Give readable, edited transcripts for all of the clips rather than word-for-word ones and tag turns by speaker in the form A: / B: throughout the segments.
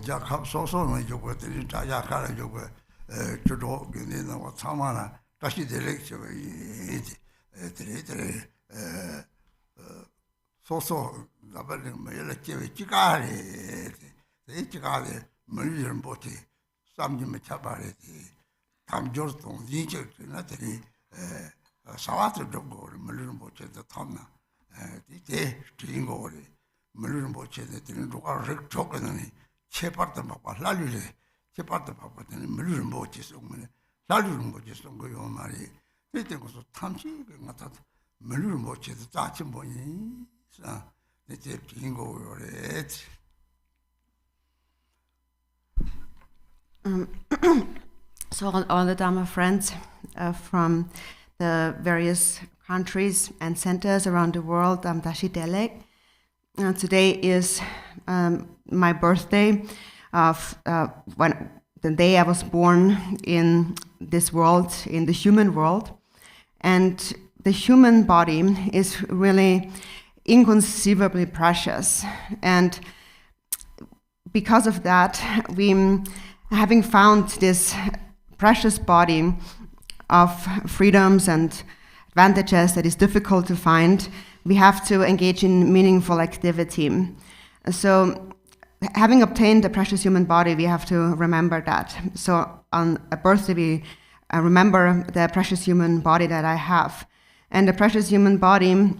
A: Jacob Soso, my joke with the Jayaka joke, Chudo, Gunina, what Samana, Tashi the lecture, Soso, Chicari, the Chicari, Malaysian Boti, some Jimichabari, Tam Johnston, Egypt, Nathalie, Savata Jogo, Malaysian Boche, the Tana, the Stringori, Malaysian Boche, the Rick Chokan, Cheparta Papa, Lalule, Cheparta Papa, and Malaysian Boches, Lalun Boches, don't go on Mari. They think was a Tamchi, not that Malaysian Boches, the Tachin Boy, the Jingo or it.
B: So all the Dharma friends from the various countries and centers around the world, Tashi Delek. Today is my birthday of when the day I was born in this world, in the human world. And the human body is really inconceivably precious. And because of that, having found this precious body of freedoms and advantages that is difficult to find, we have to engage in meaningful activity. So having obtained a precious human body, we have to remember that. So on a birthday, we remember the precious human body that I have. And the precious human body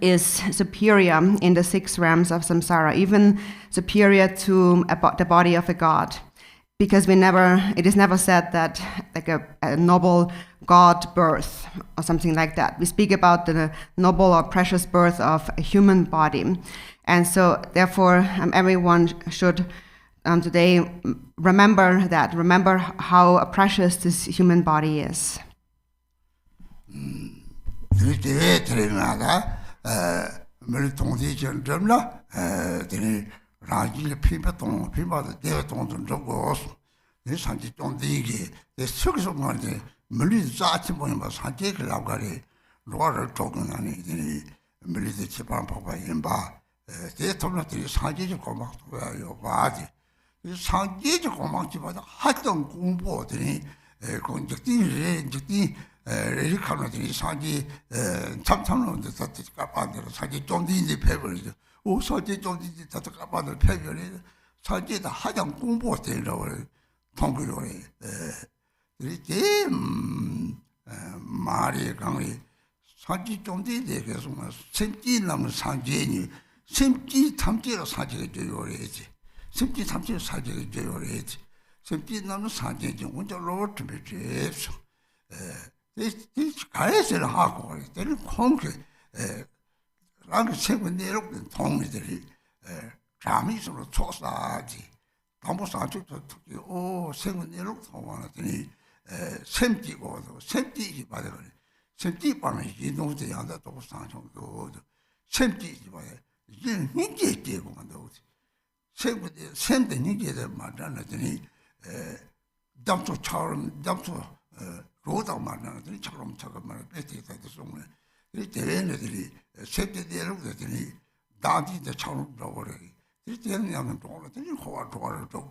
B: is superior in the 6 realms of samsara, even superior to the body of a god. Because it is never said that like a noble god birth or something like that. We speak about the noble or precious birth of a human body. And so therefore everyone should today remember that, remember how precious this human body is.
A: Rajil Pipaton, Pipa, the Devaton, and Jogos, this Santi Don Digi, the Six of Monday, Muli Zatimon was Santi Lagari, Laura Togan, and Muli the Chipan Papa in Ba. They told me that Santi to come back to your body. This Santi to come back to the Haton Gumbo, conjecting, Ricardo, Santi, Tamtam, the Tatika, Santi Don the paper. Sanji 좀 tatakapad을 폐결이 산지에다 하장 공부했다고 통구요래. 이게 말이 강이 산지 좀 되게서 심지 남은 산지니 심지 탐지로 사지가 되요래지. 심지 탐지로 사지가 되요래지. 심지 남은 산지 좀 혼자 로트 비치서 이 가해를 하고 되는 공개 랑 최근 내려오는 동의들이 잠이서로 초사지 담보사주도 특히 최근 내려오는 동안들이 샘지고도 샘지지 받아요. 샘지 받는 이동대 양다도 상정도 샘지지 받아요. 이제 인제 되고 만도 최근 샘대 얘기를 만나더니 담초처럼 담초 로다 만나더니 처럼 말을 뺏기다도 속네. 이 대회들이 세대대로 되더니 다디도 처럼 나오래. 이 대회는 동안들이 호화도를 좀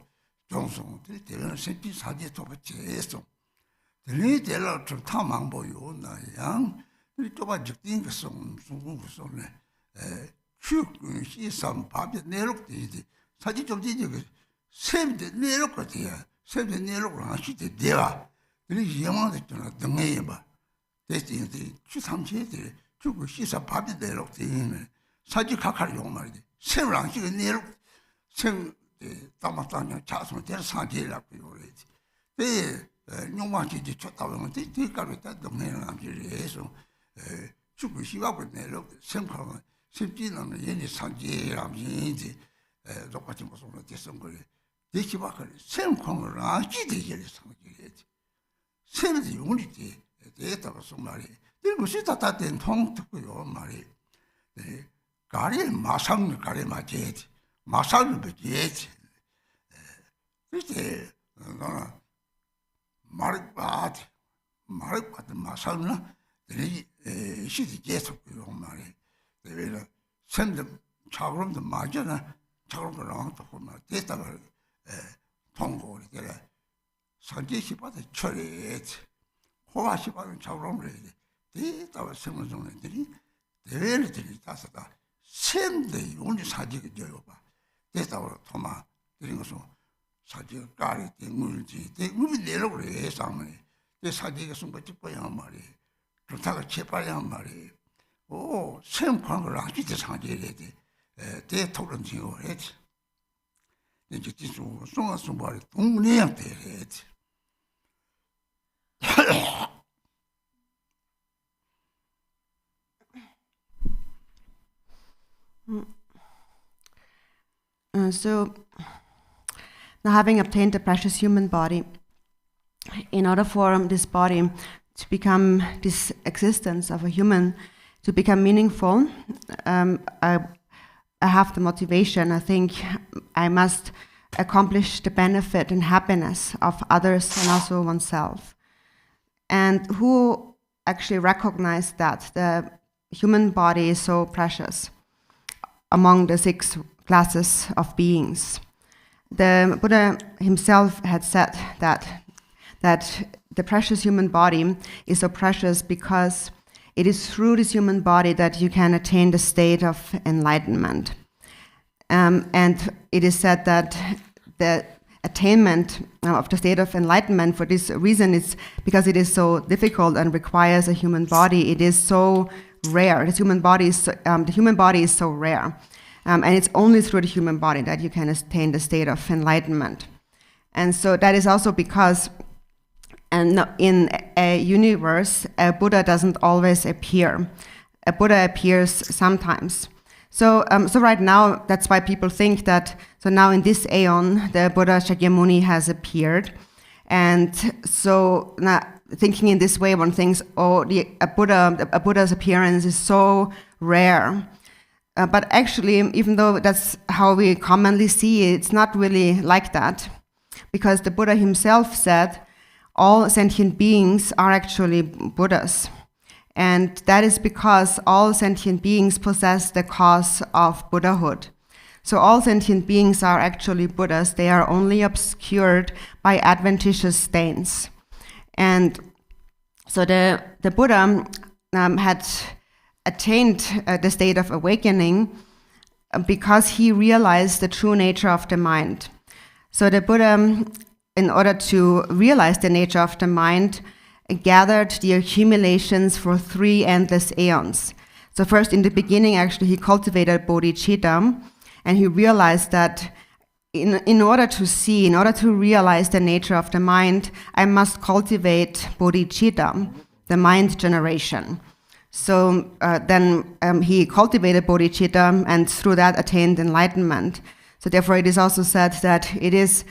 A: 정성들이 대회는 세티 사지 도배해서 들리 대로 좀 탐망 보여 나양 이 또가 적인 것은 송송송네. 시선 밥에 내려오듯이 사지 좀 되지 샘대 내려오거든요. 샘대 내려오고 하시대 대화. 이 영화도 등에 봐. 대신에 추삼체들이 주고 시사 밥이 내려오더니 사지 각하를 용말이지. 세랑식이 내려 생 담았다냐 자손 될 사지라고 그러지. 네 용만지지 쳤다 보면 대가로 다 동네는 남지에서 주고 시가고 내려 생각하면 심지는 얘네 사지라면지 똑같이 무슨 됐은 거래. 대시박을 생각을 아지 되게 상기해지. 세는 용리지. 대다가 말이 그리고 시다다 된 통특고요 말이 가리 마상 가리 맞지 마상을 배지 그때 너는 말을 받은 마상은 이 시디 계속고요 말이 내가 샘도 차그럼도 맞잖아 차그럼도 나한테 보면 대다가 통고를 때려 산지시 받아 처리 호화시 받은 자로를 해 대다와 성문종들이 대회들이 다서다 샘대 오늘 사지가 줘요 봐 대다와 토마 이런 것은 사지가 까리 대물지 대물이 내려고 그래 상문에 대 사지가 숨고 싶어야 한 말이 좋다가 제발야 한 말이 오 샘광을 아주 상지에 돼 대토론 지고 했지 이제 지수 송아서 말이 동네한테 했지
B: So, now having obtained the precious human body, in order for this body to become, this existence of a human to become meaningful, I have the motivation. I think I must accomplish the benefit and happiness of others and also oneself. And who actually recognized that the human body is so precious among the 6 classes of beings? The Buddha himself had said that the precious human body is so precious because it is through this human body that you can attain the state of enlightenment. And it is said that the attainment of the state of enlightenment, for this reason, is because it is so difficult and requires a human body. It is so rare. The human body is so rare. And it's only through the human body that you can attain the state of enlightenment. And so that is also because in a universe, a Buddha doesn't always appear. A Buddha appears sometimes. So right now, that's why people think that, so now in this aeon, the Buddha Shakyamuni has appeared. And so now, thinking in this way, one thinks, a Buddha's appearance is so rare. But actually, even though that's how we commonly see it, it's not really like that. Because the Buddha himself said, all sentient beings are actually Buddhas. And that is because all sentient beings possess the cause of Buddhahood. So all sentient beings are actually Buddhas. They are only obscured by adventitious stains. And so the Buddha had attained the state of awakening because he realized the true nature of the mind. So the Buddha, in order to realize the nature of the mind, gathered the accumulations for 3 endless aeons. So first, in the beginning, actually, he cultivated bodhicitta, and he realized that in order to realize the nature of the mind, I must cultivate bodhicitta, the mind generation. So then he cultivated bodhicitta, and through that attained enlightenment. So therefore, it is also said that it is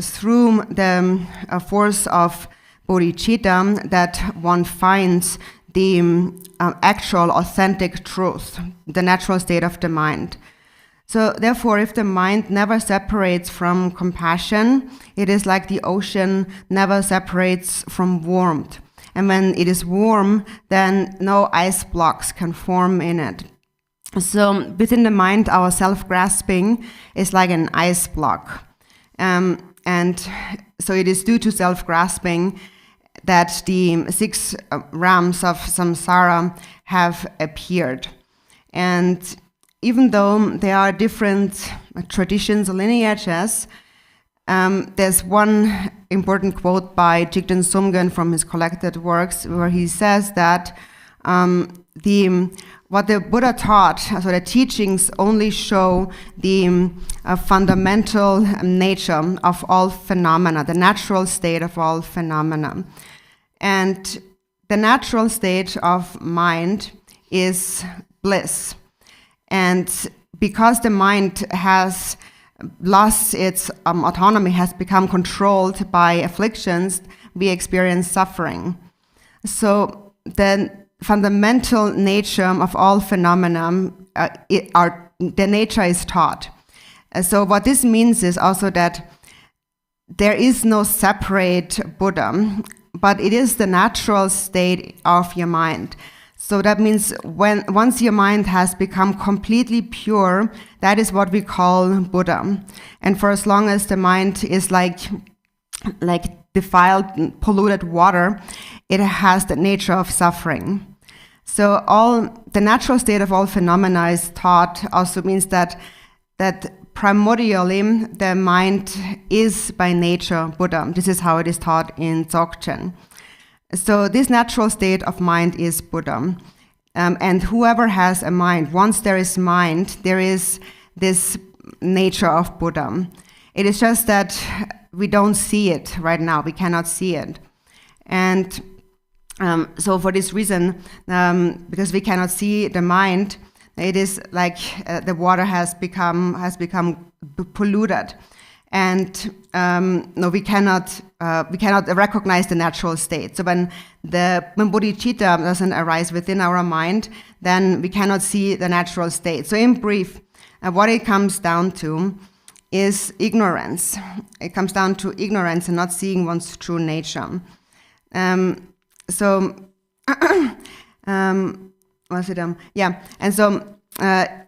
B: through the force of bodhicitta that one finds the actual, authentic truth, the natural state of the mind. So therefore, if the mind never separates from compassion, it is like the ocean never separates from warmth. And when it is warm, then no ice blocks can form in it. So within the mind, our self-grasping is like an ice block. And so it is due to self-grasping that the 6 realms of samsara have appeared. And even though there are different traditions or lineages, there's one important quote by Jigten Sumgön from his collected works where he says that what the Buddha taught, so the teachings only show the fundamental nature of all phenomena, the natural state of all phenomena. And the natural state of mind is bliss. And because the mind has lost its autonomy, has become controlled by afflictions, we experience suffering. So the fundamental nature of all phenomena, the nature is taught. So what this means is also that there is no separate Buddha, but it is the natural state of your mind. So that means once your mind has become completely pure, that is what we call Buddha. And for as long as the mind is like defiled, polluted water, it has the nature of suffering. So the natural state of all phenomena is thought also means that primordially the mind is by nature Buddha. This is how it is taught in Dzogchen. So this natural state of mind is Buddha. And whoever has a mind, once there is mind, there is this nature of Buddha. It is just that we don't see it right now. We cannot see it. And so for this reason, because we cannot see the mind, it is like the water has become polluted, and we cannot recognize the natural state. So when bodhicitta doesn't arise within our mind, then we cannot see the natural state. So in brief, what it comes down to is ignorance. It comes down to ignorance and not seeing one's true nature. And so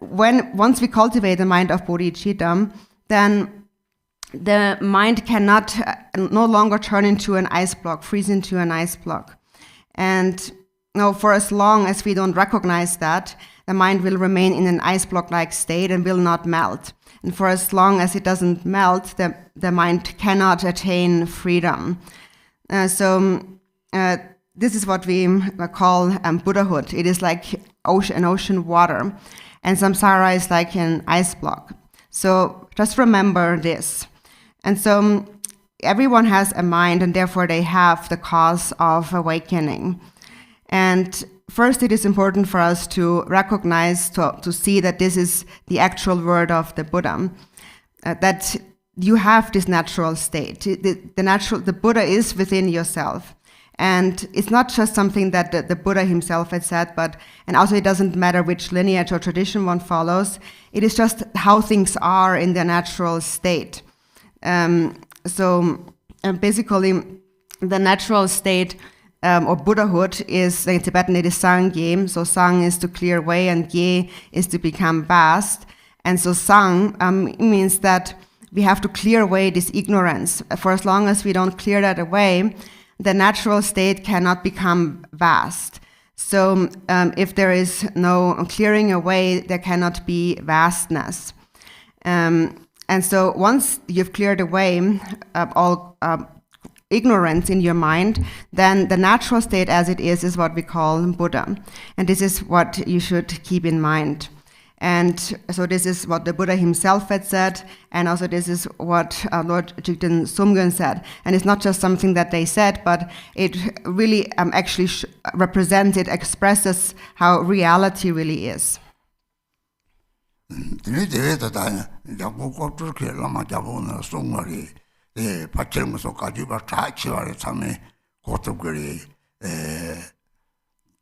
B: once we cultivate the mind of bodhicitta, then the mind cannot no longer turn into an ice block, freeze into an ice block. And for as long as we don't recognize that, the mind will remain in an ice block-like state and will not melt. And for as long as it doesn't melt, the mind cannot attain freedom. This is what we call Buddhahood. It is like an ocean water, and samsara is like an ice block. So just remember this. And so everyone has a mind, and therefore they have the cause of awakening. And first, it is important for us to recognize, to see that this is the actual word of the Buddha, that you have this natural state. The Buddha is within yourself. And it's not just something that the Buddha himself had said, and also it doesn't matter which lineage or tradition one follows. It is just how things are in their natural state. Basically, the natural state or Buddhahood is, in Tibetan, it is Sang Ye. So Sang is to clear away, and Ye is to become vast. And so Sang means that we have to clear away this ignorance. For as long as we don't clear that away, the natural state cannot become vast. So if there is no clearing away, there cannot be vastness. And so once you've cleared away all ignorance in your mind, then the natural state as it is what we call Buddha. And this is what you should keep in mind. And so this is what the Buddha himself had said, and also this is what Lord Jigten Sumgön said. And it's not just something that they said, but it really actually represents, it expresses how reality really is.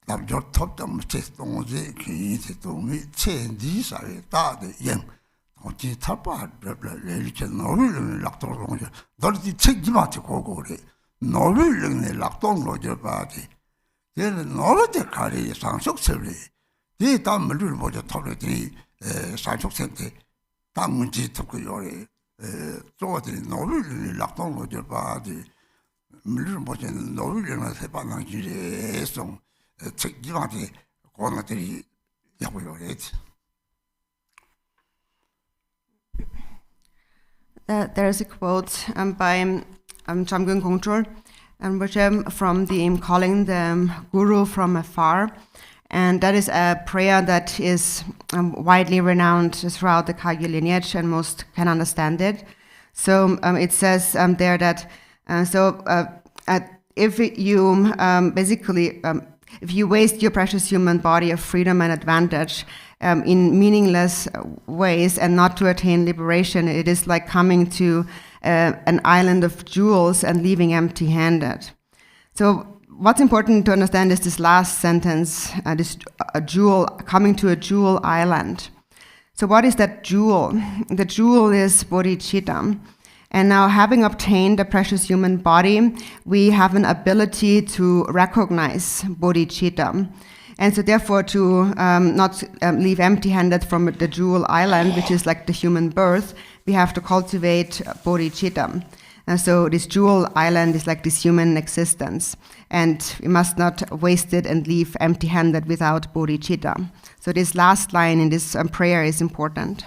A: 남조 톱담 체동지 기체동이 체디사에 다데 영 어찌 탈바 레리체 노빌을 락도롱 너지 책임하지 고고래 노빌을 락도롱로 바디 얘는 노르데 가리 상속설이 이 담물을 보자 탑레들이 상속센터 당문지 듣고 요래 저들이 노빌을 락도롱로 바디 물을 보자 노빌을 해봐는 길에서
B: There is a quote by Chamgön Kongtrul, from the Calling the Guru from Afar, and that is a prayer that is widely renowned throughout the Kagyu lineage, and most can understand it. So it says there that if you if you waste your precious human body of freedom and advantage in meaningless ways and not to attain liberation, it is like coming to an island of jewels and leaving empty-handed. So what's important to understand is this last sentence, a jewel, coming to a jewel island. So what is that jewel? The jewel is bodhicitta. And now, having obtained a precious human body, we have an ability to recognize bodhicitta. And so therefore to not leave empty-handed from the jewel island, which is like the human birth, we have to cultivate bodhicitta. And so this jewel island is like this human existence. And we must not waste it and leave empty-handed without bodhicitta. So this last line in this prayer is important.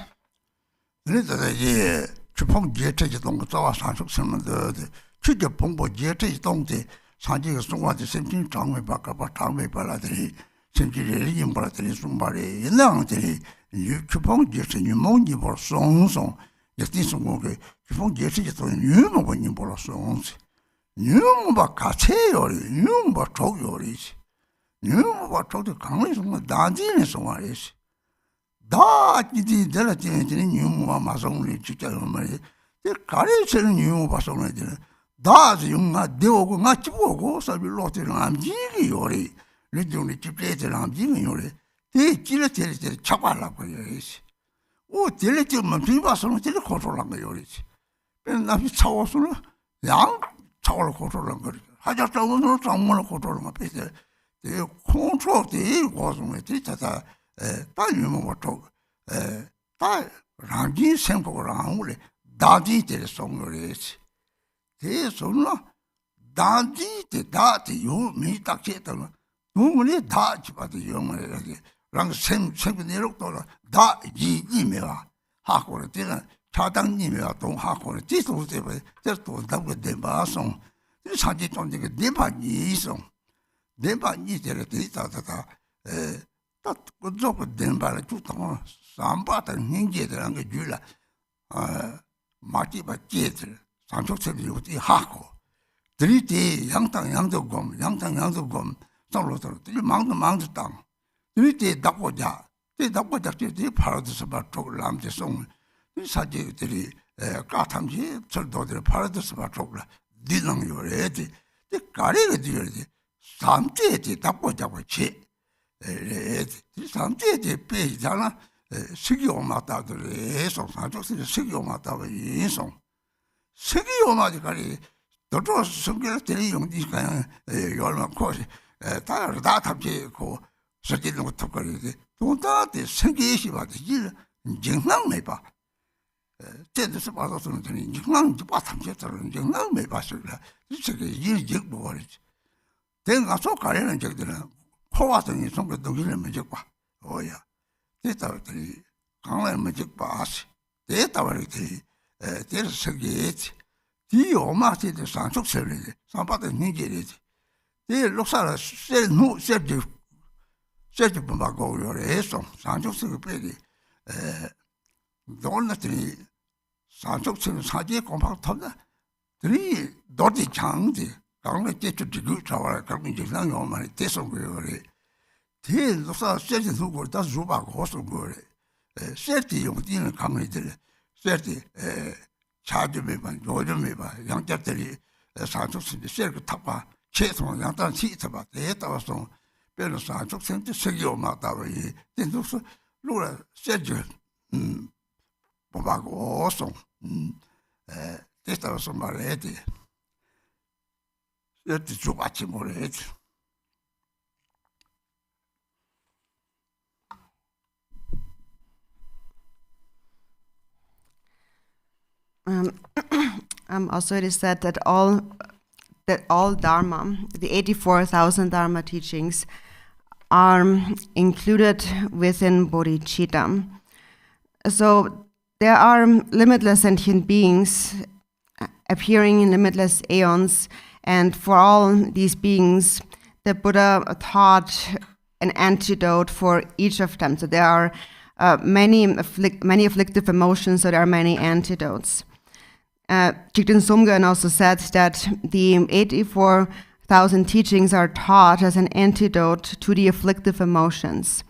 B: Also, it is said that all Dharma, the 84,000 Dharma teachings, are included within bodhicitta. So there are limitless sentient beings appearing in limitless aeons, and for all these beings, the Buddha taught an antidote for each of them. So there are many afflictive emotions, so there are many antidotes. Jigten Sumgön also said that the 84,000 teachings are taught as an antidote to the afflictive emotions.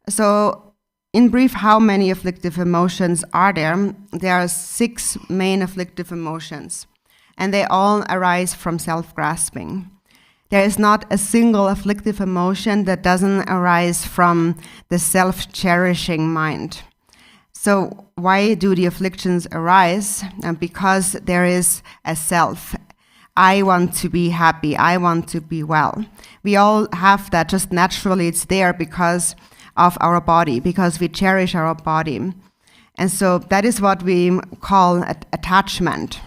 B: So, in brief, how many afflictive emotions are there? There are 6 main afflictive emotions, and they all arise from self-grasping. There is not a single afflictive emotion that doesn't arise from the self-cherishing mind. So why do the afflictions arise? Because there is a self. I want to be happy, I want to be well. We all have that just naturally. It's there because of our body, because we cherish our body. And so that is what we call attachment.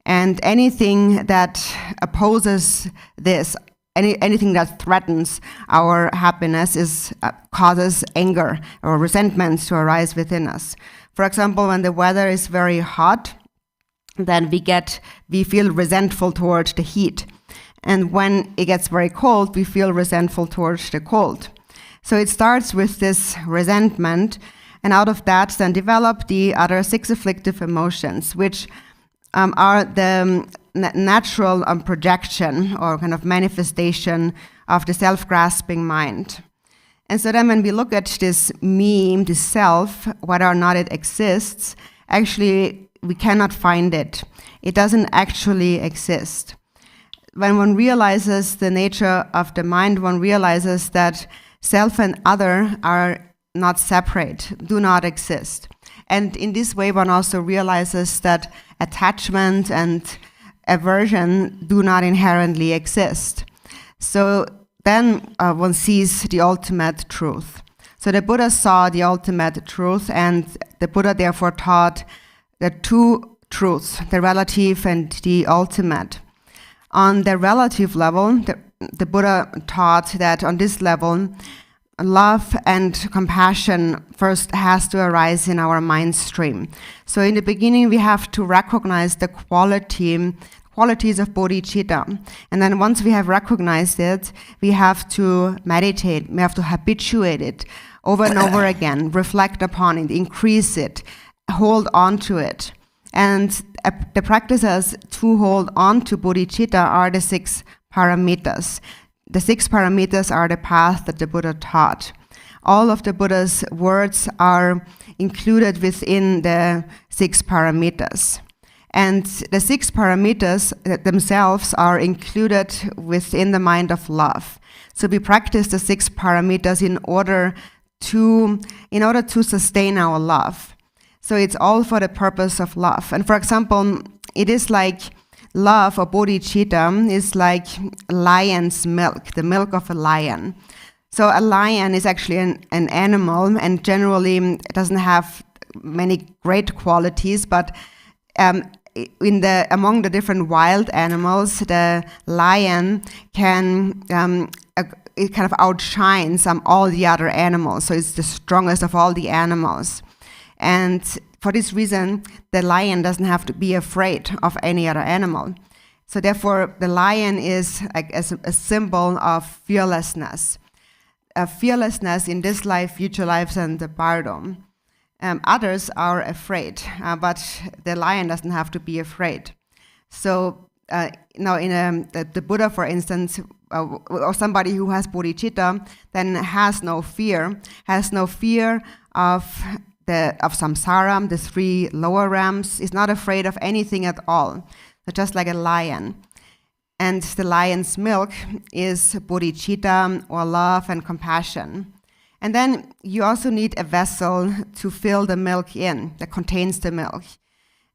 B: And anything that opposes this, anything that threatens our happiness causes anger or resentment to arise within us. For example, when the weather is very hot, then we feel resentful towards the heat. And when it gets very cold, we feel resentful towards the cold. So it starts with this resentment, and out of that then develop the other 6 afflictive emotions, which are the natural projection or kind of manifestation of the self-grasping mind. And so then when we look at this me, this self, whether or not it exists, actually we cannot find it. It doesn't actually exist. When one realizes the nature of the mind, one realizes that self and other are not separate, do not exist. And in this way, one also realizes that attachment and aversion do not inherently exist. So then one sees the ultimate truth. So the Buddha saw the ultimate truth, and the Buddha therefore taught the 2 truths, the relative and the ultimate. On the relative level, the Buddha taught that on this level, love and compassion first has to arise in our mind stream. So in the beginning, we have to recognize the qualities of bodhicitta. And then once we have recognized it, we have to meditate, we have to habituate it over and over again, reflect upon it, increase it, hold on to it. And the practices to hold on to bodhicitta are the 6 paramitas. The 6 paramitas are the path that the Buddha taught. All of the Buddha's words are included within the 6 paramitas. And the 6 paramitas themselves are included within the mind of love. So we practice the 6 paramitas in order to sustain our love. So it's all for the purpose of love. And for example, it is like love or bodhicitta is like lion's milk, the milk of a lion. So a lion is actually an animal, and generally it doesn't have many great qualities, but among the different wild animals, the lion it kind of outshines all the other animals. So it's the strongest of all the animals. And for this reason, the lion doesn't have to be afraid of any other animal. So therefore, the lion is like a symbol of fearlessness. Fearlessness in this life, future lives, and the bardo. Others are afraid, but the lion doesn't have to be afraid. So now the Buddha, for instance, or somebody who has bodhicitta, then has no fear of samsara, the 3 lower realms, is not afraid of anything at all, so just like a lion. And the lion's milk is bodhicitta, or love and compassion. And then you also need a vessel to fill the milk in, that contains the milk.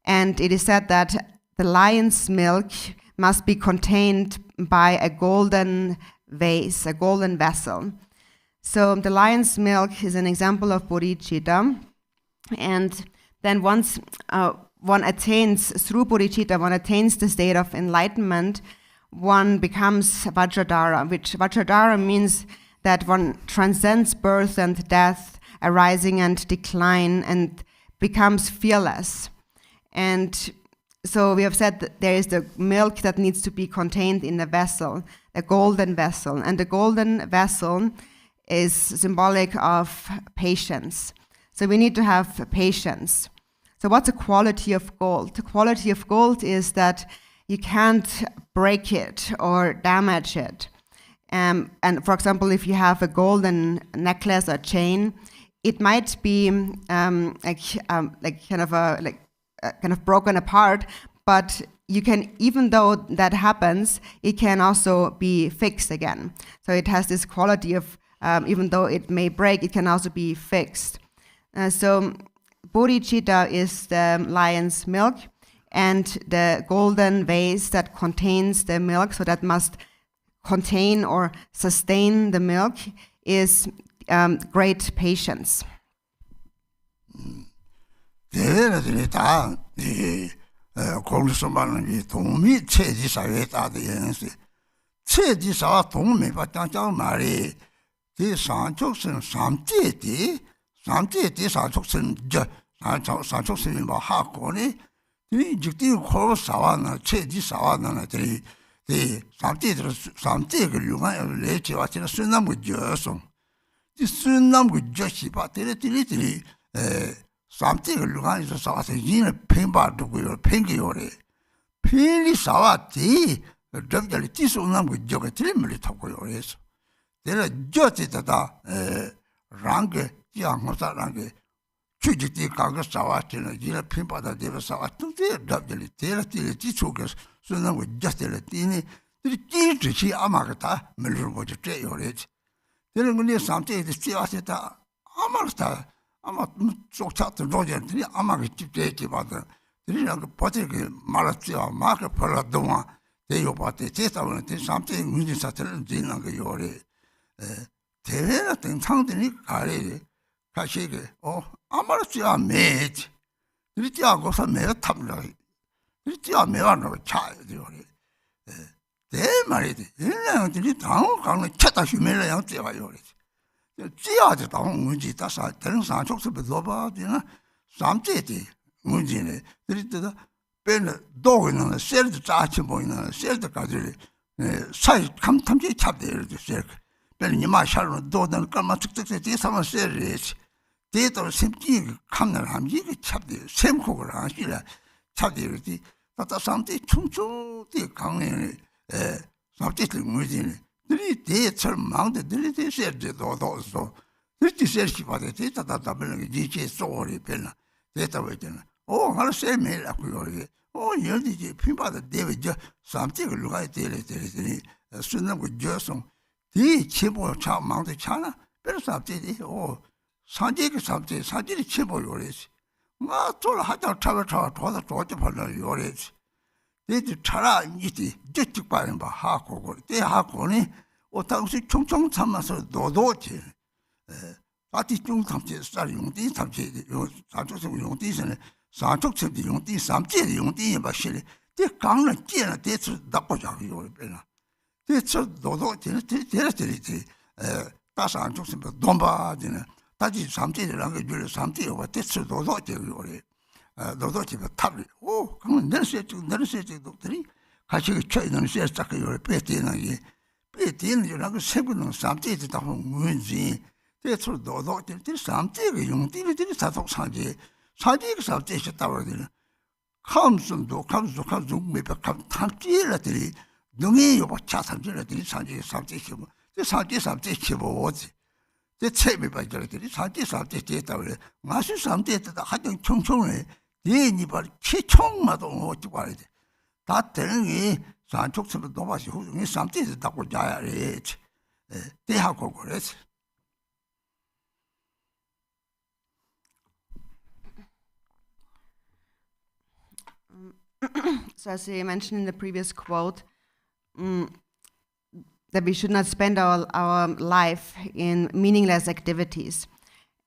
B: And it is said that the lion's milk must be contained by a golden vase, a golden vessel. So the lion's milk is an example of bodhicitta. And then once one attains, through bodhicitta, one attains the state of enlightenment, one becomes Vajradhara, which Vajradhara means that one transcends birth and death, arising and decline, and becomes fearless. And so we have said that there is the milk that needs to be contained in a vessel, a golden vessel. And the golden vessel is symbolic of patience. So we need to have patience. So what's a quality of gold? The quality of gold is that you can't break it or damage it. And for example, if you have a golden necklace or chain, it might be kind of broken apart, but you can, even though that happens, it can also be fixed again. So it has this quality of, even though it may break, it can also be fixed. So bodhicitta is the lion's milk, and the golden vase that contains the milk, so that must contain or sustain the milk, is great patience.
A: 대회들이 다 공수선발은 이 동미 체지사회에 따르는지 체지사와 동미바짱짱 말이 이 산촉선 삼제디 산촉선 저 산촉선이 뭐 하고니 이 직디 코사와나 체지사와나 들이 이 삼제를 용한 레지와치는 순남고 저송 이 순남고 저시바 들이 삼제를 용한에서 사와서 이는 팽바도고요 팽기요래 팽이 사와디 점절이 지속남고 저가 들이물이 타고요 그래서 내가 저지다다 랑게 양호사랑게 추직디 가가 사와티는 이는 팽바다 되어 사와tun데 점절이 데라티 지속에서 순남고 저들 뛰니 들이 찌르지 아마가다 물르고저 째요래지 되는 건데 삼제에 지와세다 아마르다 아마 쫓아도 로제들이 아마게 집대기 받아 들이랑 그 버티게 말았지요 마크 벌어도마 대요 받대 제사원은 삼제 문제 사태는 지난 거 요래 대회나 등 상들이 가래 가시게 아마르지야 매지 들이지하고서 매가 탑니다 들이지하 매와는 차야 요래 대 말이지 얘네들이 당을 가는 차다 휴메라 양제가 요래 지하지 당은 문제 다사 다른 산촉습에 넣어봐지나 삼제지 문제네 그랬다 배는 도는 셀도 짜치 보이는 셀도까지 사이 감탐지 잡대를 셀 배는 이마 샤로 도는 깔마 특특지 사만 셀이지 대도 심지 감날 함지 그 잡대 샘콕을 하시라 잡대르지 다다 삼제 충충이 강에 삼제들 문제네 들이 대처럼 망대 들이 대세도 도서 들이 세시 받아 대다다 답을 지체 소리 별나 대다 왜잖아 하루 세메라고요 이게 여기지 핀받아 대베죠 삼직을 누가 대래 쓰는 거 저송 이 치보 참 망대 차나 별 삼직이 산지기 삼직 사지리 치보 요래지 쫄 하자 차가 도다 도지 벌려 요래지 대지 차라 이지 저쪽 봐는 봐 하고 대 하고니 당시 총총 참아서 노도지 아티 중 탐지 쌀 용디 탐지 요 사족서 용디서는 사족서디 용디 삼지 용디 바실 대 강을 깨나 대처 나고 자고 요래나 대처 노도지 대대지 다산 쪽서 돈바지는 다지 삼지라는 게 줄 삼지와 대처 노도지 요래 노도지 탑이 그러면 내려서 doktor이 같이 쳐있는 세스타크 요래 빼대는 게 빼대는 요라고 세분은 삼지지 다 문지 대처 노도지 삼지가 용디들이 사속 사지 사지가 삼지에 따라되는 감순도 매백 탐지라들이 능이 요바 차삼지라들이 삼지시고 삼지시고 오지 제 체비 발전들이 삼지에 따라 마시 삼지에 따라 하정 총총에 예니 발 최총마도 어찌 봐야 돼. 다 되는 게 산촉스로 도마시 후중에 삼지에 따고 자야 돼. 대하고 그랬어.
B: So as I mentioned in the previous quote, that we should not spend our life in meaningless activities.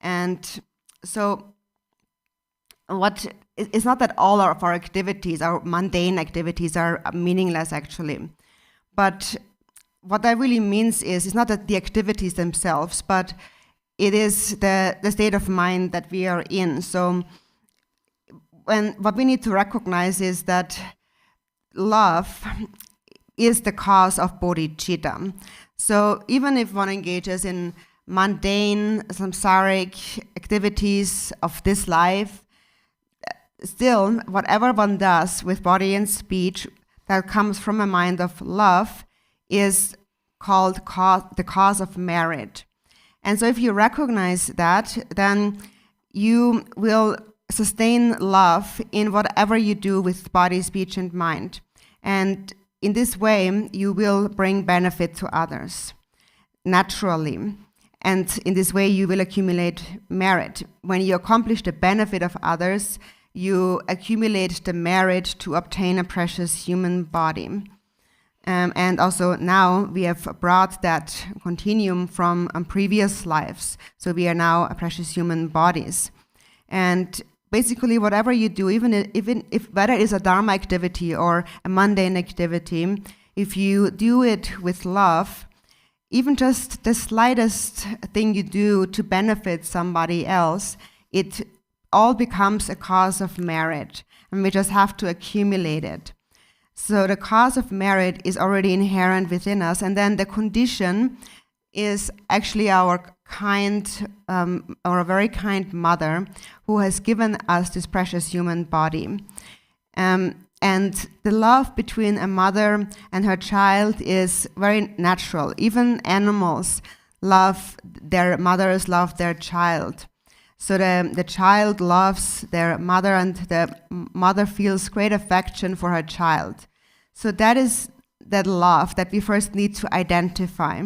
B: And so it's not that all of our activities, our mundane activities, are meaningless actually. But what that really means is, it's not that the activities themselves, but it is the state of mind that we are in. So what we need to recognize is that love is the cause of bodhicitta. So even if one engages in mundane, samsaric activities of this life, still, whatever one does with body and speech that comes from a mind of love is called the cause of merit. And so if you recognize that, then you will sustain love in whatever you do with body, speech, and mind. And in this way, you will bring benefit to others naturally. And in this way, you will accumulate merit. When you accomplish the benefit of others, you accumulate the merit to obtain a precious human body. And also now we have brought that continuum from previous lives. So we are now precious human bodies. And basically whatever you do, even if whether it's a Dharma activity or a mundane activity, if you do it with love, even just the slightest thing you do to benefit somebody else, it all becomes a cause of merit. And we just have to accumulate it. So the cause of merit is already inherent within us, and then the condition is actually our kind, or a very kind mother who has given us this precious human body. And the love between a mother and her child is very natural. Even animals love their mothers, love their child. So the child loves their mother, and the mother feels great affection for her child. So that is that love that we first need to identify.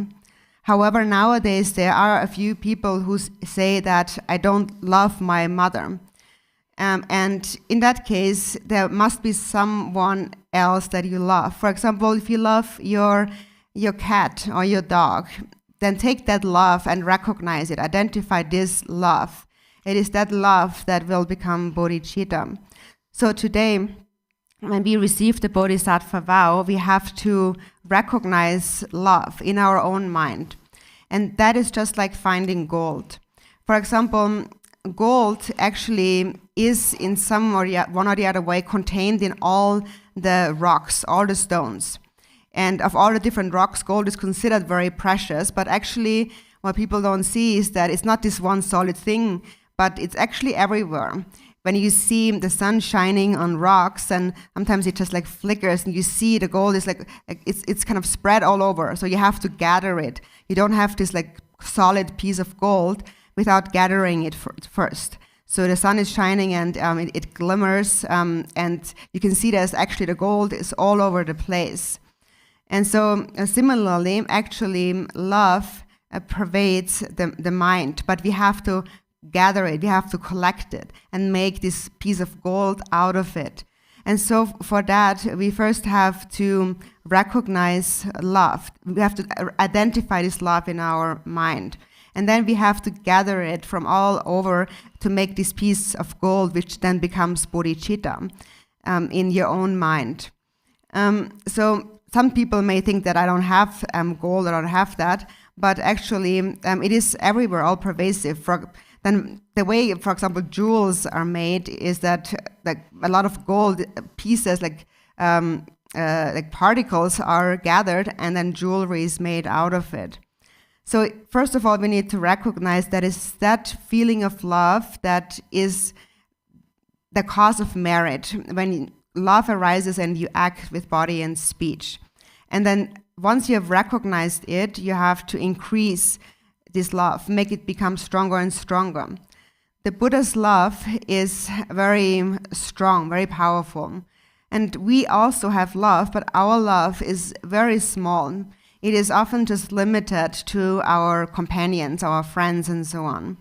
B: However, nowadays there are a few people who say that I don't love my mother. And in that case, there must be someone else that you love. For example, if you love your cat or your dog, then take that love and recognize it. Identify this love. It is that love that will become bodhicitta. So today, when we receive the Bodhisattva vow, we have to recognize love in our own mind. And that is just like finding gold. For example, gold actually is in some or one or the other way contained in all the rocks, all the stones. And of all the different rocks, gold is considered very precious, but actually what people don't see is that it's not this one solid thing, but it's actually everywhere. When you see the sun shining on rocks, and sometimes it just like flickers, and you see the gold is like it's kind of spread all over. So you have to gather it. You don't have this like solid piece of gold without gathering it first. So the sun is shining, and it glimmers, and you can see there's actually the gold is all over the place. And so similarly, actually, love pervades the mind, but we have to gather it, we have to collect it and make this piece of gold out of it. And so for that, we first have to recognize love. We have to identify this love in our mind. And then we have to gather it from all over to make this piece of gold, which then becomes bodhicitta in your own mind. So some people may think that I don't have gold, I don't have that, but actually it is everywhere, all pervasive. Then the way, for example, jewels are made is that like a lot of gold pieces, like particles, are gathered, and then jewelry is made out of it. So first of all, we need to recognize that it's that feeling of love that is the cause of merit, when love arises and you act with body and speech. And then once you have recognized it, you have to increase this love, make it become stronger and stronger. The Buddha's love is very strong, very powerful. And we also have love, but our love is very small. It is often just limited to our companions, our friends, and so on.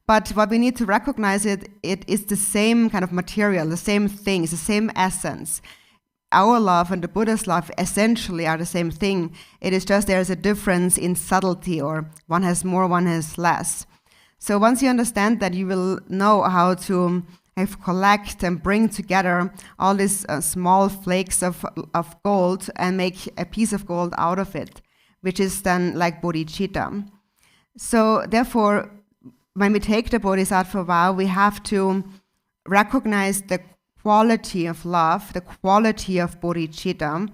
B: But what we need to recognize it is the same kind of material, the same things, the same essence. Our love and the Buddha's love essentially are the same thing. It is just there's a difference in subtlety, or one has more, one has less. So once you understand that, you will know how to collect and bring together all these small flakes of gold and make a piece of gold out of it, which is then like bodhicitta. So therefore, when we take the Bodhisattva vow, we have to recognize the quality of love, the quality of bodhicitta,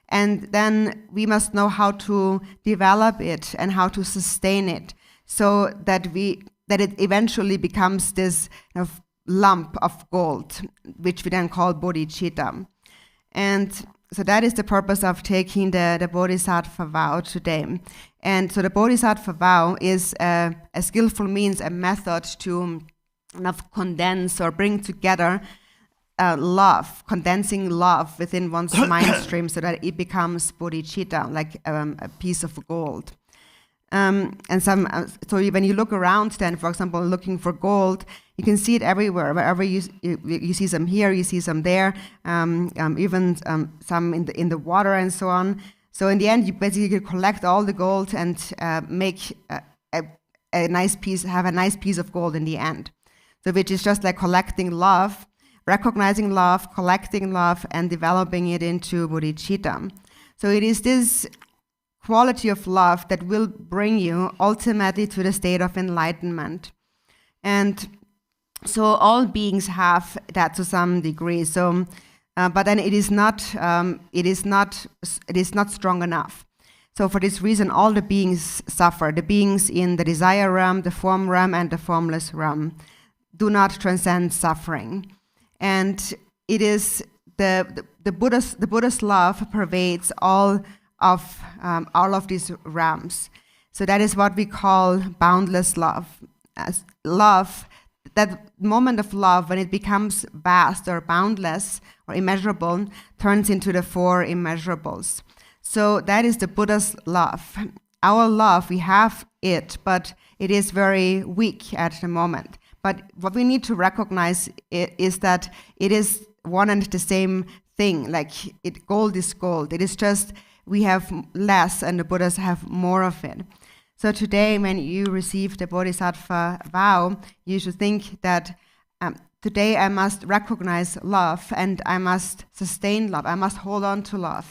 B: and then we must know how to develop it and how to sustain it, so that it eventually becomes this kind of lump of gold, which we then call bodhicitta. And so that is the purpose of taking the Bodhisattva vow today. And so the Bodhisattva vow is a skillful means, a method to kind of condense or bring together love, condensing love within one's mind stream so that it becomes bodhicitta, like a piece of gold. So when you look around then, for example, looking for gold, You can see it everywhere. Wherever you see some here, you see some there, even some in the water and so on. So in the end, you basically collect all the gold and make a nice piece, have a nice piece of gold in the end. So which is just like collecting love, recognizing love, collecting love, and developing it into bodhicitta. So it is this quality of love that will bring you ultimately to the state of enlightenment. And so all beings have that to some degree. So, but then it is not strong enough. So for this reason, all the beings suffer. The beings in the desire realm, the form realm, and the formless realm do not transcend suffering. And it is the Buddha's love pervades all of these realms. So that is what we call boundless love. As love, that moment of love when it becomes vast or boundless or immeasurable, turns into the four immeasurables. So that is the Buddha's love. Our love, we have it, but it is very weak at the moment. But what we need to recognize is that it is one and the same thing. Like gold is gold. It is just we have less and the Buddhas have more of it. So today when you receive the Bodhisattva vow, you should think that today I must recognize love and I must sustain love. I must hold on to love.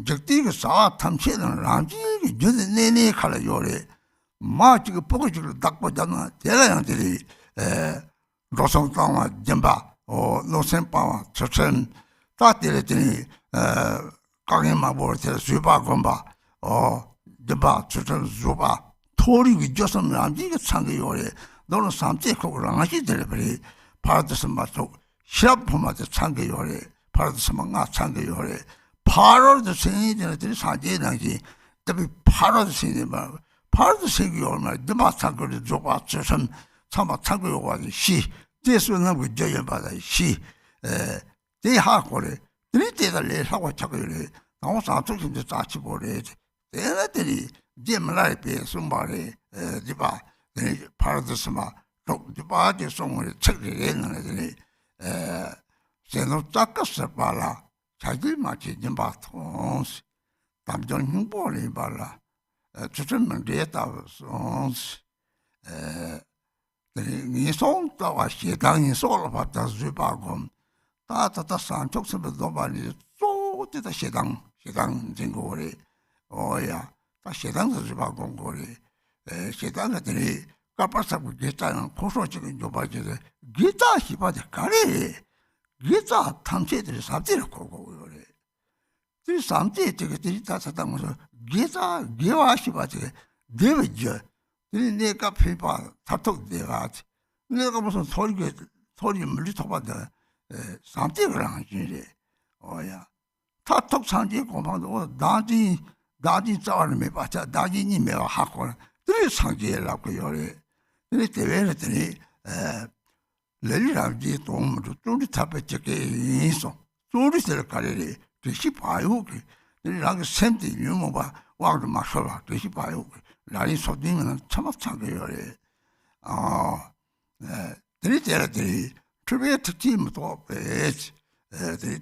A: 적디가 사 탐치는 람지 저네 내내 칼 요래 마치고 보고지를 딱 보잖아 대라양들이 로송땅와 점바 노선바와 저천 따때랬더니 강에 마보를 수바 건바 점바 저천 수바 토리 저선 람지가 창게 요래 너는 삼제 거를 하시 들버리 파르드스 마도 시합포마도 창게 요래 파르드스 망아 창게 요래 8월도 생일들이 사제나기 특히 8월도 생일 말 8월도 생일 얼마 드마 창거리 줘봐 저선 참아 창거 요구하기 시 제수는 그 저연 받아 시 대하고래 드리때들 하고 창거리 나와 사쪽인데 자치 보래 대나들이 제말에 비해서 말에 디바 8월도 스마 디바지 송을 책을 했는데 제노 짝कस어 봐라 자기 마치 님바통스 담정 행보를 발라 주전만 데이터스 니 송다와 시당이 소를 받다 주바고 다다다 산쪽서도 많이 쏘대다 시당 증거를 오야 다 시당도 주바고 거리 시당들이 까빠사고 기타는 고소적인 조바지데 기타 히바데 가리 기타 탐체들이 삽질을 거고 그래. 이 삼체들이 다 사다면서 기타 개와시바지 되죠. 이 내가 페이퍼 타톡 내가 내가 무슨 소리 물리 토바다 삼체를 하지. 어야. 타톡 산지 고마도 나지 자원을 매 받자. 나지니 매와 하고 들 상계라고 요래. 이 대회들이 레리라지 동무도 뚜리 타베체게 인소 뚜리들 가리리 대시 봐요 그 내가 샘디 유모바 와도 마셔봐 대시 봐요 라리 소딩은 참합창게요래 드리테라들이 특별히 특징도 베지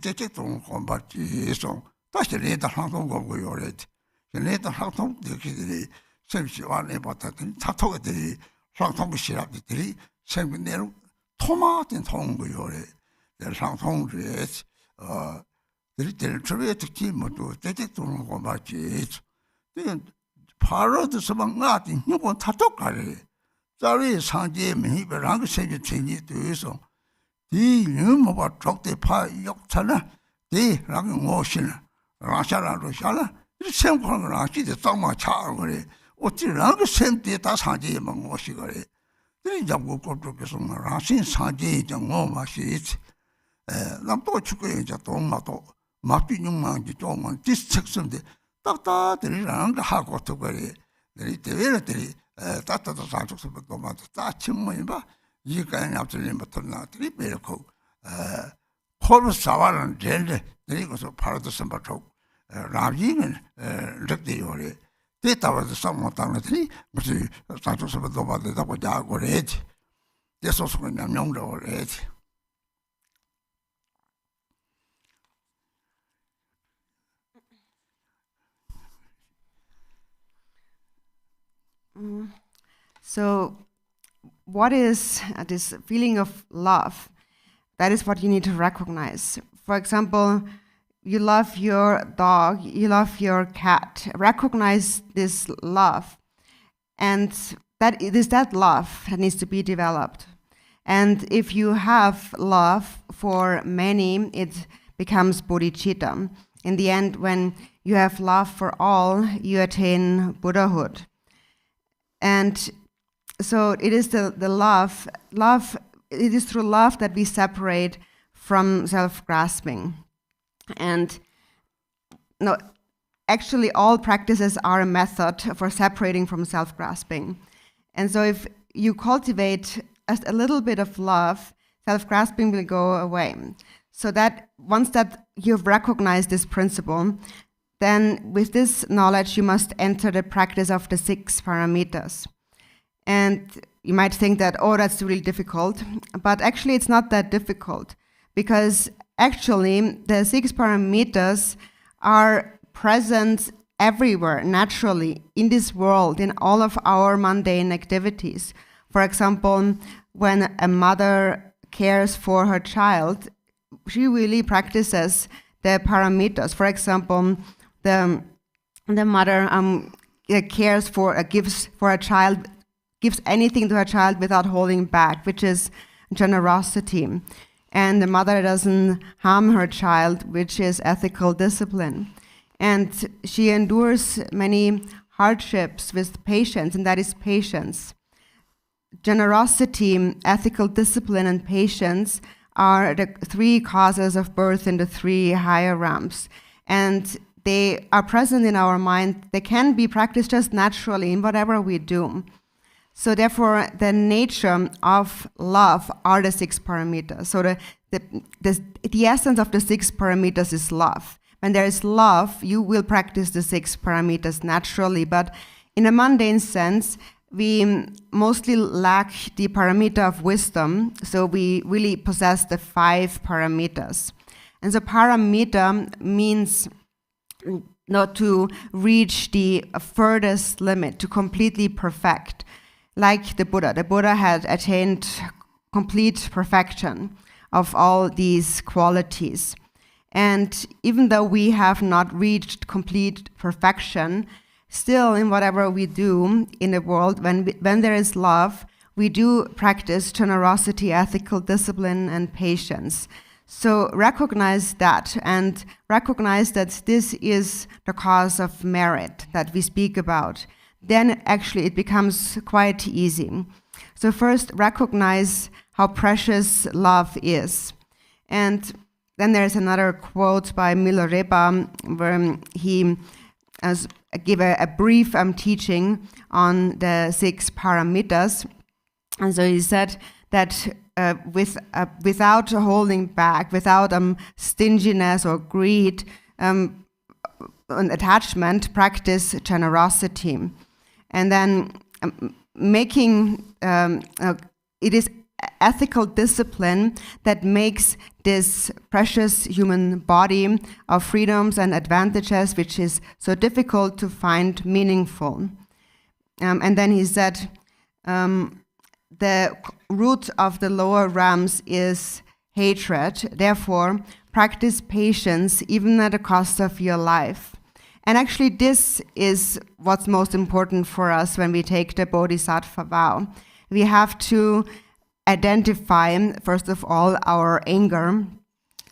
A: 대체적으로 공부지송 다시 내다 항상 공부요래 내다 항상 되기들이 샘시와네 봤다더니 타토가들이 항상 시랍들이 생분내로 토마토는 통고요래. 상통주에 들들 저게 특히 뭐도 대대도는 거 맞지. 이건 바로도 서방나한테 이건 다 똑같아. 자리 상제 매입을 세계 체인이 돼서 이 뭐가 적대 파 역차나 이 라고 오시나 라샤라로 샤라 이 생각하는 거 아시지? 쌍마 차 그래. 어찌라고 샘때 다 상제에 먹어시 그래. 이 자고 꼭쪽에서 라신 상제에 정어 맛이 남도 축구에 이제 동마도 막비용만지 조금만 디스책선데 딱딱들이랑 하고 또 그래. 내리 대회들이 따따도 사족서부터 맞아 따침문이 봐. 이까지 앞들림부터 나들이 배고 콜 사와는 제일 내리고서 바로도 선바초 라비는 럭대요래. 대타와도 상못하는데 무슨 사족서부터 받다고 자고 그래지. 대소소는 명령으로 그래지.
B: So, what is this feeling of love? That is what you need to recognize. For example, you love your dog, you love your cat. Recognize this love. And that it is that love that needs to be developed. And if you have love for many, it becomes bodhicitta. In the end, when you have love for all, you attain Buddhahood. And so it is the love, it is through love that we separate from self-grasping. And no, actually all practices are a method for separating from self-grasping. And so if you cultivate just a little bit of love, self-grasping will go away. So that once that you've recognized this principle, then with this knowledge you must enter the practice of the 6 paramitas. And you might think that, oh, that's really difficult. But actually it's not that difficult, because actually the 6 paramitas are present everywhere, naturally, in this world, in all of our mundane activities. For example, when a mother cares for her child, she really practices the paramitas. For example, the mother cares for, gives for a child, gives anything to her child without holding back, which is generosity. And the mother doesn't harm her child, which is ethical discipline. And she endures many hardships with patience, and that is patience. Generosity, ethical discipline, and patience are the 3 causes of birth in the 3 higher realms. And they are present in our mind. They can be practiced just naturally in whatever we do. So therefore, the nature of love are the 6 paramitas. So the essence of the 6 paramitas is love. When there is love, you will practice the 6 paramitas naturally. But in a mundane sense, we mostly lack the paramita of wisdom. So we really possess the 5 paramitas. And so paramita means not to reach the furthest limit, to completely perfect. Like the Buddha had attained complete perfection of all these qualities. And even though we have not reached complete perfection, still in whatever we do in the world, when there is love, we do practice generosity, ethical discipline, and patience. So recognize that, and recognize that this is the cause of merit that we speak about. Then actually it becomes quite easy. So first, recognize how precious love is. And then there's another quote by Milarepa where he gave a brief teaching on the 6 paramitas. And so he said that without holding back, without stinginess or greed, and attachment, practice generosity. And then it is ethical discipline that makes this precious human body of freedoms and advantages, which is so difficult to find, meaningful. And then he said, the root of the lower realms is hatred. Therefore, practice patience even at the cost of your life. And actually, this is what's most important for us when we take the Bodhisattva vow. We have to identify, first of all, our anger,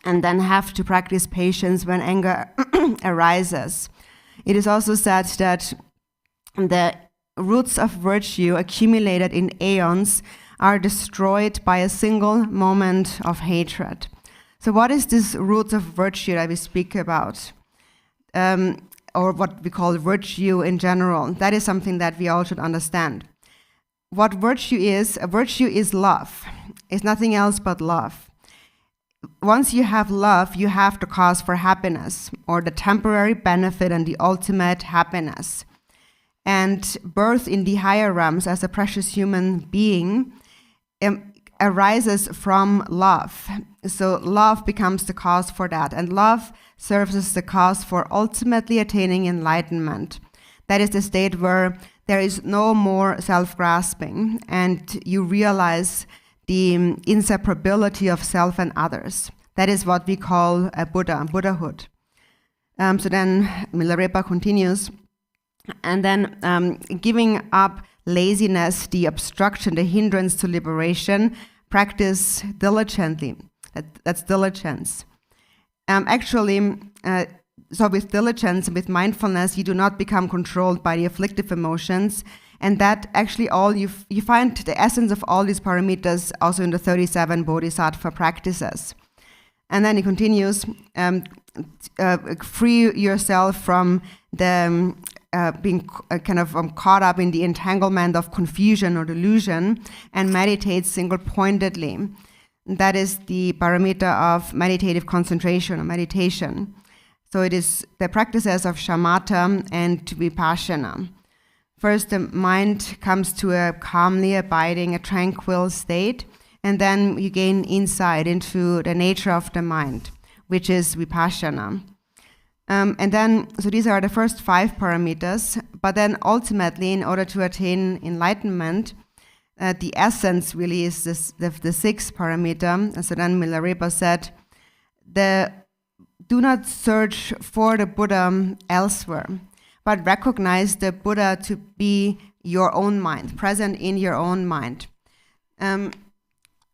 B: and then have to practice patience when anger arises. It is also said that the roots of virtue accumulated in aeons are destroyed by a single moment of hatred. So what is this roots of virtue that we speak about? Or what we call virtue in general? That is something that we all should understand. What virtue is love. It's nothing else but love. Once you have love, you have the cause for happiness, or the temporary benefit and the ultimate happiness. And birth in the higher realms as a precious human being arises from love. So love becomes the cause for that. And love serves as the cause for ultimately attaining enlightenment. That is the state where there is no more self-grasping, and you realize the inseparability of self and others. That is what we call a Buddhahood. So then Milarepa continues, and then giving up laziness, the obstruction, the hindrance to liberation, practice diligently. That's diligence. So with diligence, with mindfulness, you do not become controlled by the afflictive emotions, and that actually all you find the essence of all these paramitas also in the 37 Bodhisattva practices. And then he continues, free yourself from the being caught up in the entanglement of confusion or delusion, and meditate single-pointedly. That is the paramita of meditative concentration or meditation. So it is the practices of shamatha and vipassana. First, the mind comes to a calmly abiding, a tranquil state, and then you gain insight into the nature of the mind, which is vipassana. And then, so these are the first 5 paramitas, but then ultimately, in order to attain enlightenment, the essence really is the 6th paramita. And so then Milarepa said, do not search for the Buddha elsewhere, but recognize the Buddha to be your own mind, present in your own mind.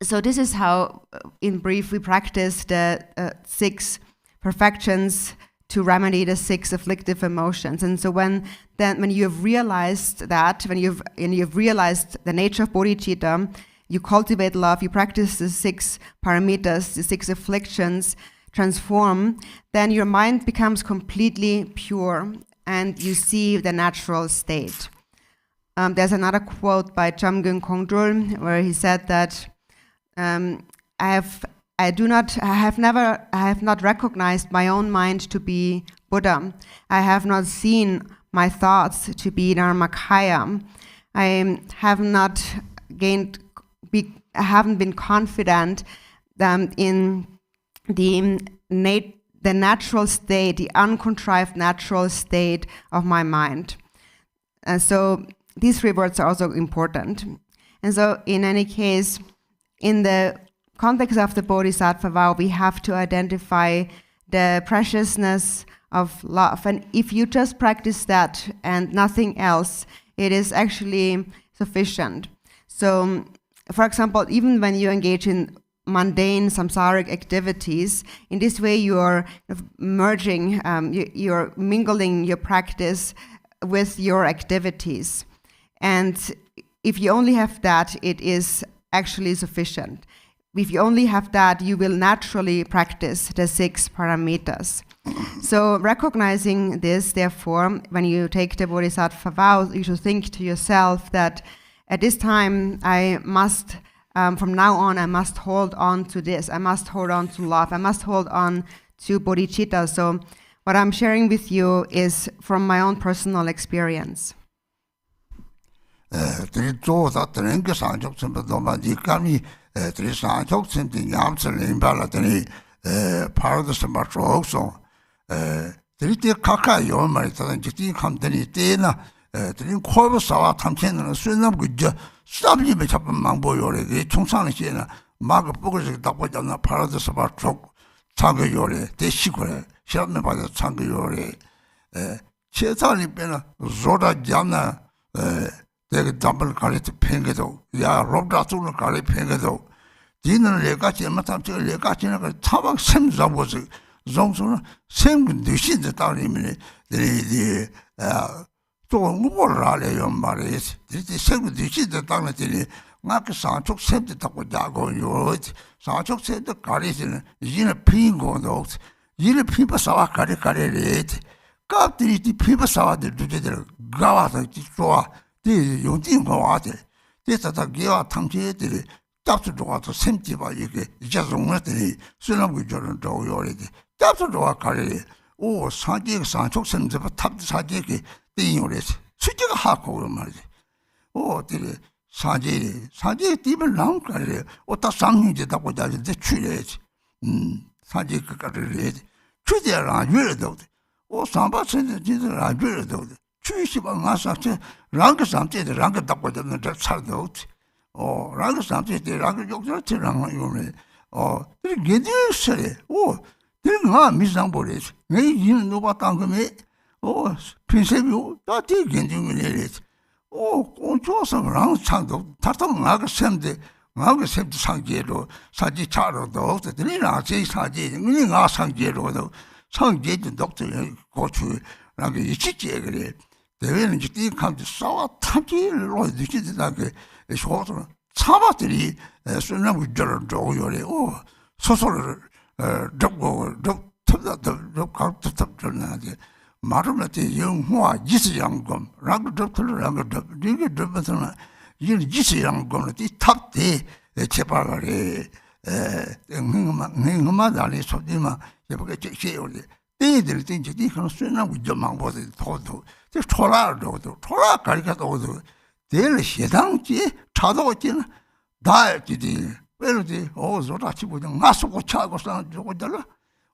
B: So this is how, in brief, we practice the 6 perfections to remedy the 6 afflictive emotions. And so when you have realized that, when you've realized the nature of bodhicitta, you cultivate love, you practice the 6 paramitas, the 6 afflictions, transform, then your mind becomes completely pure and you see the natural state. There's another quote by Chamgyön Kongdrul where he said that I have not recognized my own mind to be Buddha. I have not seen my thoughts to be Dharmakaya. I haven't been confident in the natural state, the uncontrived natural state of my mind. And so these 3 words are also important. And so in any case, in the context of the Bodhisattva vow, we have to identify the preciousness of love. And if you just practice that and nothing else, it is actually sufficient. So, for example, even when you engage in mundane samsaric activities, in this way you are merging, you're mingling your practice with your activities. And if you only have that, it is actually sufficient. If you only have that, you will naturally practice the 6 paramitas. So recognizing this, therefore, when you take the Bodhisattva vow, you should think to yourself that at this time I must, from now on, I must hold on to this. I must hold on to love. I must hold on to bodhicitta. So what I'm sharing with you is from my own personal experience.
A: 내가 담을 가리트 팽게도 야 롭다스는 가리 팽게도 디는 내가 제마탐 저 내가 지는 거 타박 샘자고서 정수는 샘근 대신에 따르면 이 또 무엇을하래요 말이지. 이제 생도 뒤지도 당나들이 나그 산쪽 샘도 타고 자고요. 산쪽 샘도 가리지는 이제는 핑고도 이를 피바사와 가리가리래. 갑들이 피바사와들 두제들 가와서 좋아. 이 용진거 와들. 그래서 다 개와 탐지들이 잡수 좋아서 샘지바 이게 이자송들이 수납을 저런 저요래지. 잡수 좋아 가리. 오 산지 산쪽 샘도 탑 사지게 띵요래지. 수지가 하고 말이지. 오 들이 산지 띠면 나온 거래. 오다 상인지다고 자는데 추래지. 산지 그까를 추대라 유래도. 오 삼바선데 진짜 유래도. 추시방 가서체 랑그 삼제데 랑그 답고 되는 저 살도. 오 랑그 삼제데 랑그 욕절처럼 요네. 들이 게디스래. 오 들이가 미상보래지. 내 이는 누가 땅금에 핀세비오 다티 견중이래. 온조서랑 창도 다통 나가 샘데 상계로 사지 차로도 없더니나 제 사지 우리가 상계로도 상계도 독도 고추 라고 이치지 그래. 대회는 이제 감지 싸워 탐지로 뒤지다게 쇼도 차바들이 순나무 저런 저요래. 소소를 접고 접탑도 각탑탑전나게 마루한테 영화 지시양검 라고 접들라고 이게 접어서는 이게 지시양검을 탑대 제발하래 행마다리 소디마 예쁘게 제시오리 때들 땡지 그런 수나고 좀만 보도 도도 초라도 초라 가리가도 될 시당지 차도지 다지디 왜로지 저라치 보정 나서고 차고 산 저거들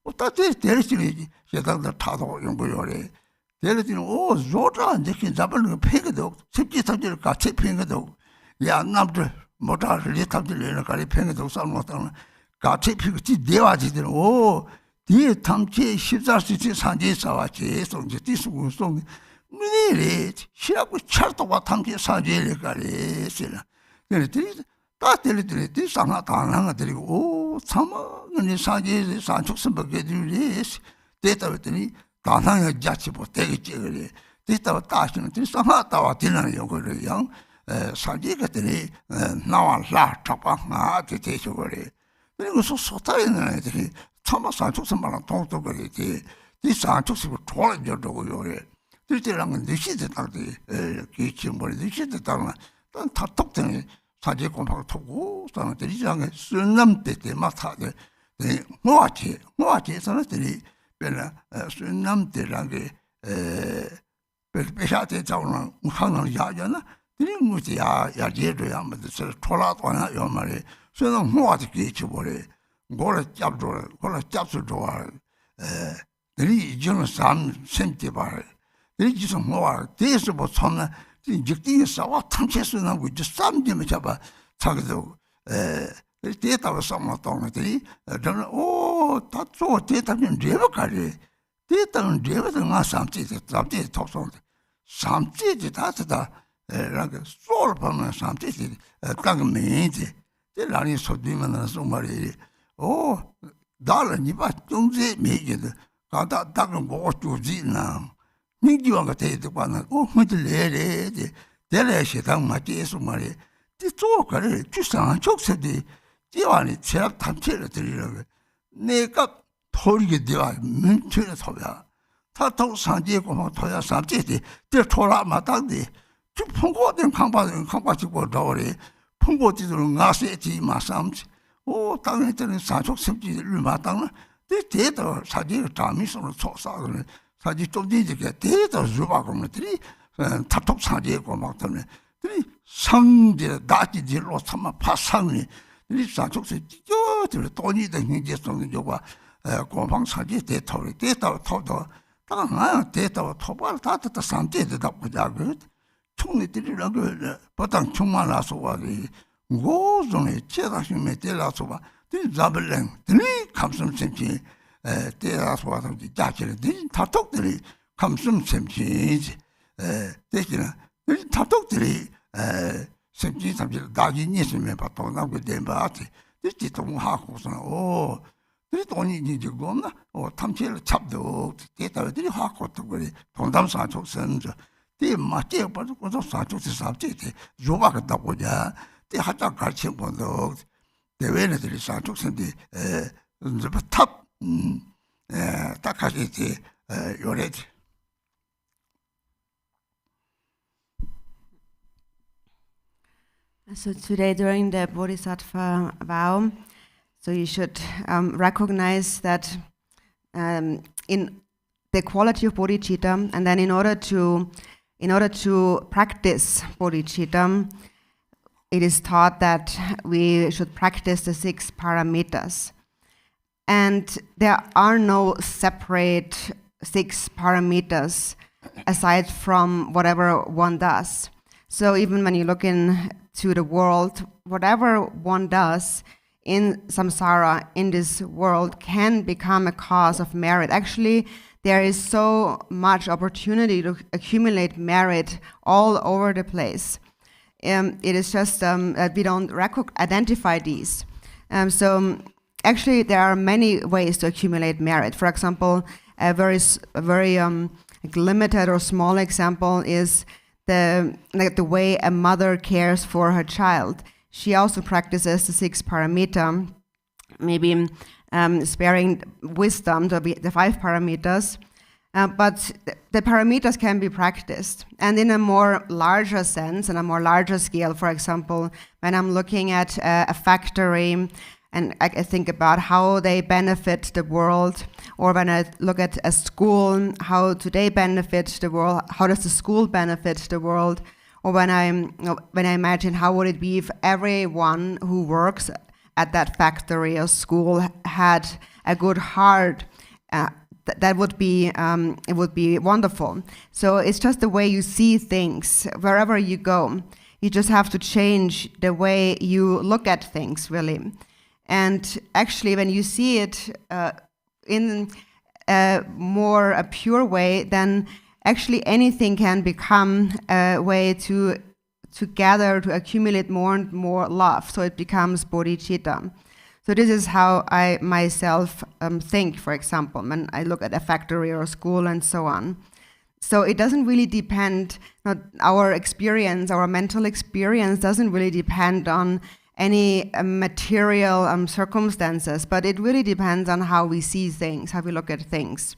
A: 어떻게 데리지 제가다 타도 연구요래 데리지는 조자 이제 잡을 폐기도 쉽게 탑질 같이 폐기도 야 남들 뭐다를 탑질을 가리 폐기도 살못하는 같이 폐기 대화지들 뒤에 탐지 14시지 산지 사와지 송지 뒤수고 송 미리 시라고 차도가 탐지 산지를 가리 쓰라 데리지 다 데리지 상하 다나가 데리고 참아는 사지 산축선밖에 들이 데이터더니 다나가 자치 못되겠지 그래. 데이터 다시는 상하다와 되는 요거를 양 사지가들이 나와라 잡아가 되죠 그래. 그리고 소소타에는 애들이 참아 산축선만 통도 그래지. 이 산축선 돌아져도 요래. 들때랑은 느시대 딱지 기침벌이 느시대 딱은 다톡되는 사제 공부를 하고 사람들이 장에 순남때 막타데 뭐하지 사람들이 별나 순남때라게 별배샤때 자오는 무상을 야잖아 들이 무지 야제도야 뭐서 돌아도나 요 말에 순남 뭐하지 기치버래 고래 잡수 좋아 들이 이제는 삼 샘때 봐 들이 지서 뭐하 대해서 뭐 손나 직딩이 싸워 탐체스나 이제 쌈점에 잡아 자기도 데이터가 싸움었던 저는 다초 데이터는 레버까지 데이터는 레버도 나 삼지 톱송 삼지 다다 라게 소울 보면 삼지 강매지 데라니 소디면 소말이 달은 이봐 동제 매게도 가다 딱은 뭐 주지나 민기와가 대도가는 뭐들래래 대래시당 맞지서 말이 뒤쪽을 주상 족세디 지와니 제압 탐체를 드리려고 내가 토리게 되와 민체를 소야 타토 산지고 뭐 토야 삼지디 대 토라 마당디 주 풍고된 강바지고 더리 풍고지들은 나세지 마삼지 당연히 때는 사족 섭지를 마당은 대도 사지를 담이서로 쏘사는 사지 좀 뒤지게 대도 주바고들이 타톡 사지고 막 때문에 들이 상제 다지질로 참아 파상이 들이 사족세 찌겨들 돈이 된 행제성은 저거 공방 사지 대토리 토도 당아 대토 토발 다다 삼제다 보자 그 총리들이라고 보통 총만 나서 와리 고존에 제다심에 데라서 봐 들이 잡을랭 들이 감성심지 때라서 와서 자체를 다톡들이 감성심지 대신에 다톡들이 심지 삼질 나긴 있으면 봐도 나고 된바지 듣지 동하고서 들이 돈이 이제 없나 탐체를 잡도 대다들이 하고 또 그래 동담사 족선저 때 맞게 봐도 고도 사주지 sab지 요바가 나고냐 때 하자 같이 본도 대회들이 사주선데 이제 탑 딱하게 요래지.
B: So today during the Bodhisattva vow, so you should recognize that in the quality of bodhicitta, and then in order to practice bodhicitta, it is taught that we should practice the 6 paramitas. And there are no separate 6 paramitas aside from whatever one does. So even when you look into the world, whatever one does in samsara, in this world, can become a cause of merit. Actually, there is so much opportunity to accumulate merit all over the place. It is just that we don't identify these. So actually, there are many ways to accumulate merit. For example, a very limited or small example is the way a mother cares for her child. She also practices the 6 paramita, maybe sparing wisdom, the 5 paramitas. But the paramitas can be practiced. And in a more larger sense, in a more larger scale, for example, when I'm looking at a factory, and I think about how they benefit the world, or when I look at a school, how do they benefit the world? How does the school benefit the world? Or when I imagine how would it be if everyone who works at that factory or school had a good heart? That would be it would be wonderful. So it's just the way you see things wherever you go. You just have to change the way you look at things, really. And actually, when you see it in a pure way, then actually anything can become a way to gather, to accumulate more and more love. So it becomes bodhicitta. So this is how I myself think, for example, when I look at a factory or a school and so on. So it doesn't really depend, our experience, our mental experience doesn't really depend on any material circumstances, but it really depends on how we see things, how we look at things.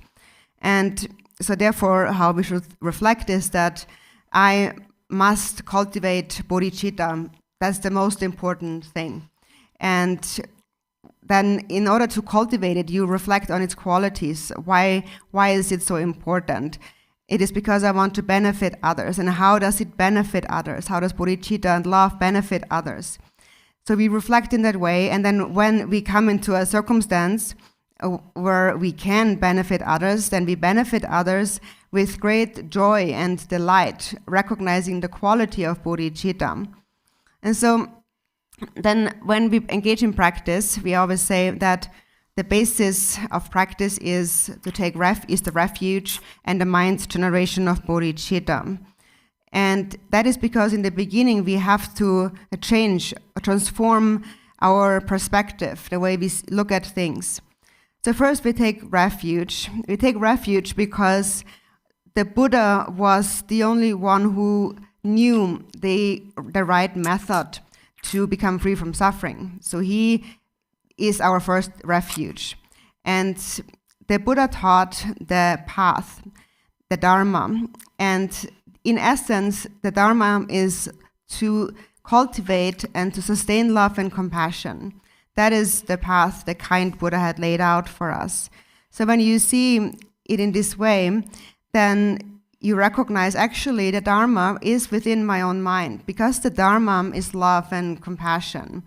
B: And so therefore, how we should reflect is that I must cultivate bodhicitta. That's the most important thing. And then in order to cultivate it, you reflect on its qualities. Why is it so important? It is because I want to benefit others. And how does it benefit others? How does bodhicitta and love benefit others? So we reflect in that way, and then when we come into a circumstance where we can benefit others, then we benefit others with great joy and delight, recognizing the quality of bodhicitta. And so then when we engage in practice, we always say that the basis of practice is to take the refuge and the mind's generation of bodhicitta. And that is because in the beginning we have to transform our perspective, the way we look at things. So first we take refuge. We take refuge because the Buddha was the only one who knew the right method to become free from suffering. So he is our first refuge. And the Buddha taught the path, the Dharma, and in essence, the Dharma is to cultivate and to sustain love and compassion. That is the path the kind Buddha had laid out for us. So when you see it in this way, then you recognize actually the Dharma is within my own mind, because the Dharma is love and compassion.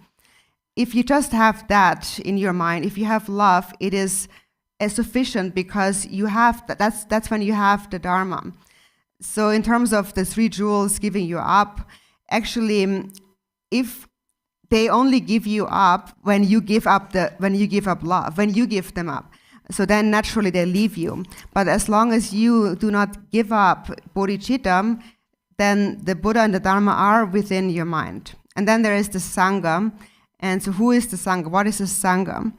B: If you just have that in your mind, if you have love, it is sufficient, because you have that's when you have the Dharma. So in terms of the 3 jewels giving you up, actually, if they only give you up when you give up love, when you give them up, so then naturally they leave you. But as long as you do not give up bodhicitta, then the Buddha and the Dharma are within your mind. And then there is the Sangha. And so who is the Sangha? What is the Sangha?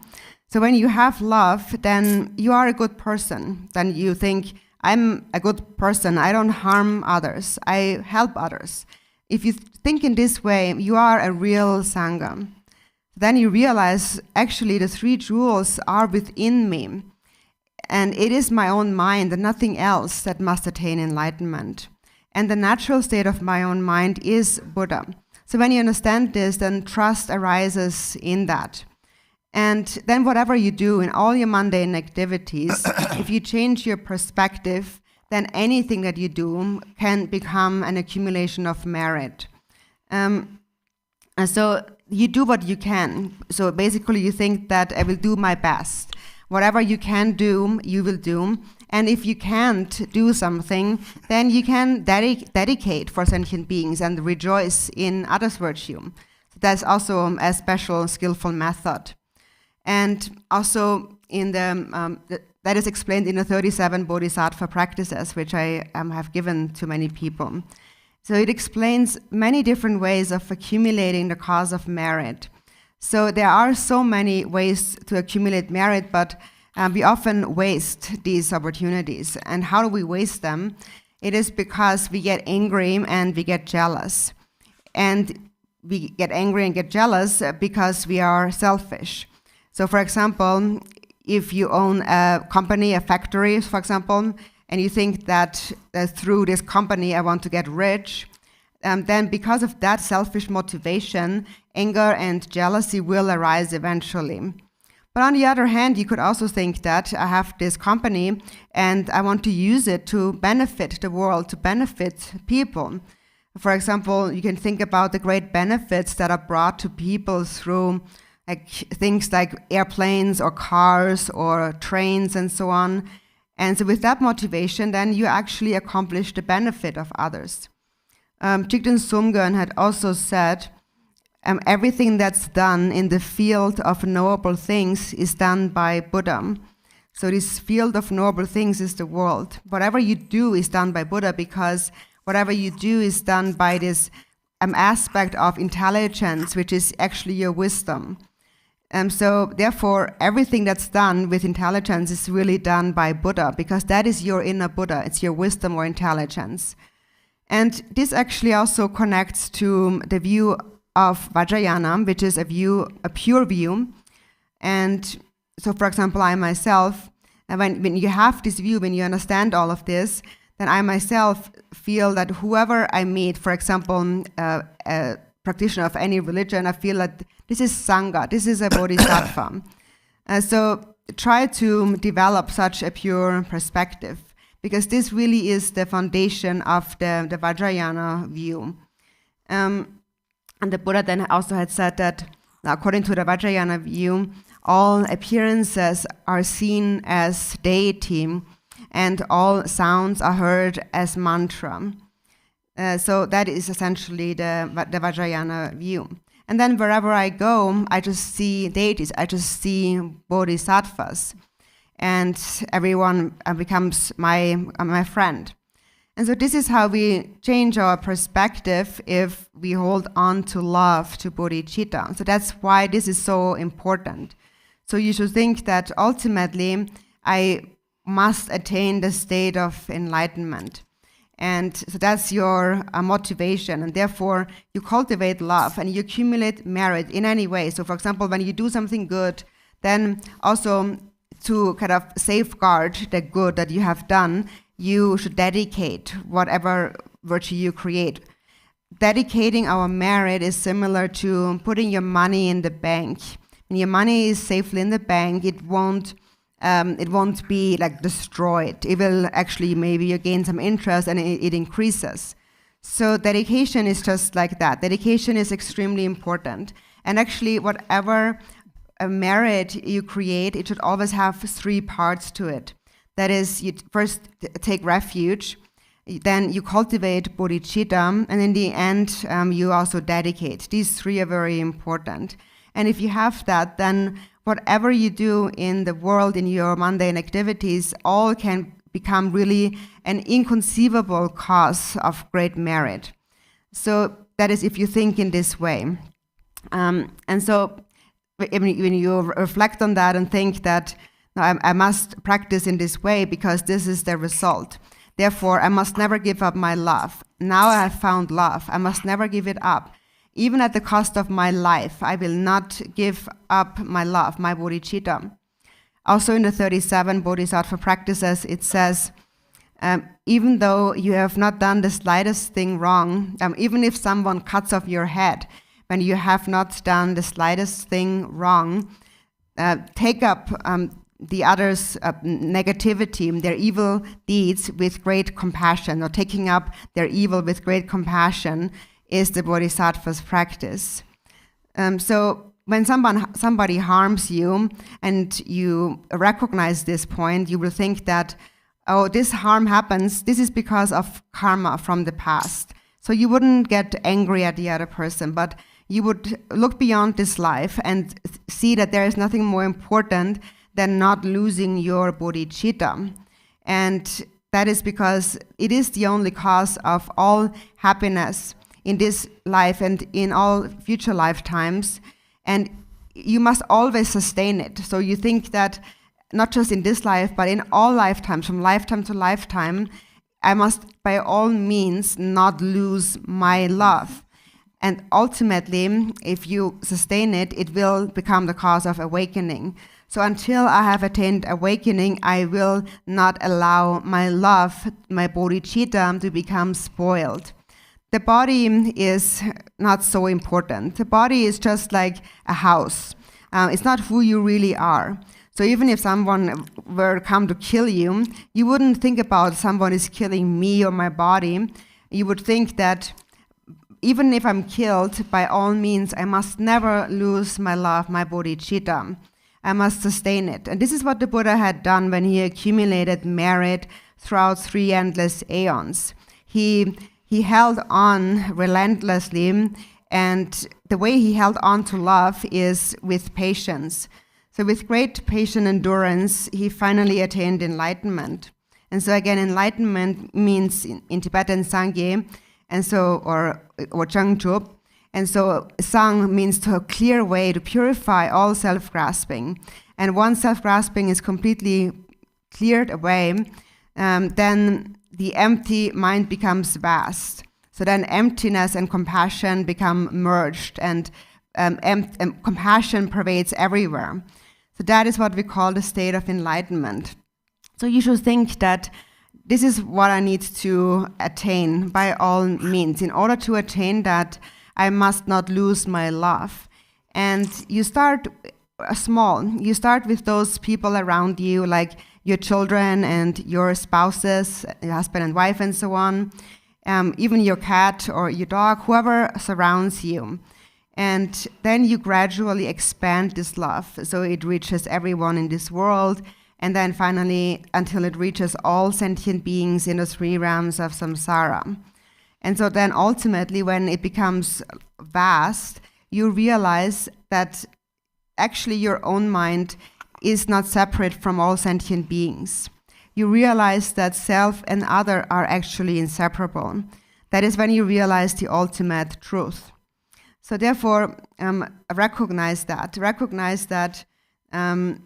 B: So when you have love, then you are a good person. Then you think, I'm a good person. I don't harm others. I help others. If you think in this way, you are a real Sangha. Then you realize, actually, the 3 jewels are within me. And it is my own mind and nothing else that must attain enlightenment. And the natural state of my own mind is Buddha. So when you understand this, then trust arises in that. And then whatever you do in all your mundane activities, if you change your perspective, then anything that you do can become an accumulation of merit. And so you do what you can. So basically you think that I will do my best. Whatever you can do, you will do. And if you can't do something, then you can dedicate for sentient beings and rejoice in others' virtue. So that's also a special, skillful method. And also in that is explained in the 37 Bodhisattva practices, which I have given to many people. So it explains many different ways of accumulating the cause of merit. So there are so many ways to accumulate merit, but we often waste these opportunities. And how do we waste them? It is because we get angry and we get jealous. And we get angry and get jealous because we are selfish. So for example, if you own a company, a factory, for example, and you think that through this company I want to get rich, then because of that selfish motivation, anger and jealousy will arise eventually. But on the other hand, you could also think that I have this company and I want to use it to benefit the world, to benefit people. For example, you can think about the great benefits that are brought to people through things like airplanes or cars or trains and so on. And so with that motivation, then you actually accomplish the benefit of others. Jigten Sumgön had also said, everything that's done in the field of knowable things is done by Buddha. So this field of knowable things is the world. Whatever you do is done by Buddha, because whatever you do is done by this aspect of intelligence, which is actually your wisdom. So therefore, everything that's done with intelligence is really done by Buddha, because that is your inner Buddha. It's your wisdom or intelligence. And this actually also connects to the view of Vajrayana, which is a pure view. And so, for example, I myself, when you have this view, when you understand all of this, then I myself feel that whoever I meet, for example, a practitioner of any religion, I feel that this is Sangha, this is a Bodhisattva. So try to develop such a pure perspective, because this really is the foundation of the Vajrayana view. And the Buddha then also had said that, according to the Vajrayana view, all appearances are seen as deity, and all sounds are heard as mantra. So that is essentially the Vajrayana view. And then wherever I go, I just see deities, I just see bodhisattvas, and everyone becomes my friend. And so this is how we change our perspective if we hold on to love, to bodhicitta. So that's why this is so important. So you should think that ultimately I must attain the state of enlightenment. And so that's your motivation, and therefore you cultivate love and you accumulate merit in any way. So for example, when you do something good, then also to kind of safeguard the good that you have done, you should dedicate whatever virtue you create. Dedicating our merit is similar to putting your money in the bank. When your money is safely in the bank, it won't be like destroyed. It will actually, maybe you gain some interest and it increases. So dedication is just like that. Dedication is extremely important. And actually, whatever merit you create, it should always have 3 parts to it. That is, you first take refuge, then you cultivate bodhicitta, and in the end, you also dedicate. These 3 are very important. And if you have that, then whatever you do in the world, in your mundane activities, all can become really an inconceivable cause of great merit. So that is if you think in this way. And so when you reflect on that and think that Now, I must practice in this way because this is the result. Therefore, I must never give up my love. Now I have found love. I must never give it up. Even at the cost of my life, I will not give up my love, my bodhicitta. Also in the 37 Bodhisattva practices, it says, even though you have not done the slightest thing wrong, even if someone cuts off your head, when you have not done the slightest thing wrong, take up the others' negativity, their evil deeds with great compassion, or taking up their evil with great compassion is the Bodhisattva's practice. So when somebody harms you and you recognize this point, you will think that, oh, this harm happens, this is because of karma from the past. So you wouldn't get angry at the other person, but you would look beyond this life and see that there is nothing more important than not losing your bodhicitta. And that is because it is the only cause of all happiness in this life and in all future lifetimes. And you must always sustain it. So you think that not just in this life, but in all lifetimes, from lifetime to lifetime, I must by all means not lose my love. And ultimately, if you sustain it, it will become the cause of awakening. So until I have attained awakening, I will not allow my love, my bodhicitta, to become spoiled. The body is not so important. The body is just like a house. It's not who you really are. So even if someone were to come to kill you, you wouldn't think about someone is killing me or my body. You would think that even if I'm killed, by all means, I must never lose my love, my bodhicitta. I must sustain it. And this is what the Buddha had done when he accumulated merit throughout 3 endless aeons. He held on relentlessly, and the way he held on to love is with patience. So with great patient endurance, he finally attained enlightenment. And so again, enlightenment means in Tibetan Sangye, and so or Changchup. And so Sang means to clear away, to purify all self-grasping. And once self-grasping is completely cleared away, then the empty mind becomes vast. So then emptiness and compassion become merged, and compassion pervades everywhere. So that is what we call the state of enlightenment. So you should think that this is what I need to attain by all means. In order to attain that, I must not lose my love. And you start small. You start with those people around you, like your children and your spouses, your husband and wife and so on, even your cat or your dog, whoever surrounds you. And then you gradually expand this love, so it reaches everyone in this world, and then finally until it reaches all sentient beings in the 3 realms of samsara. And so then ultimately when it becomes vast, you realize that actually your own mind is not separate from all sentient beings. You realize that self and other are actually inseparable. That is when you realize the ultimate truth. So therefore, recognize that. Recognize that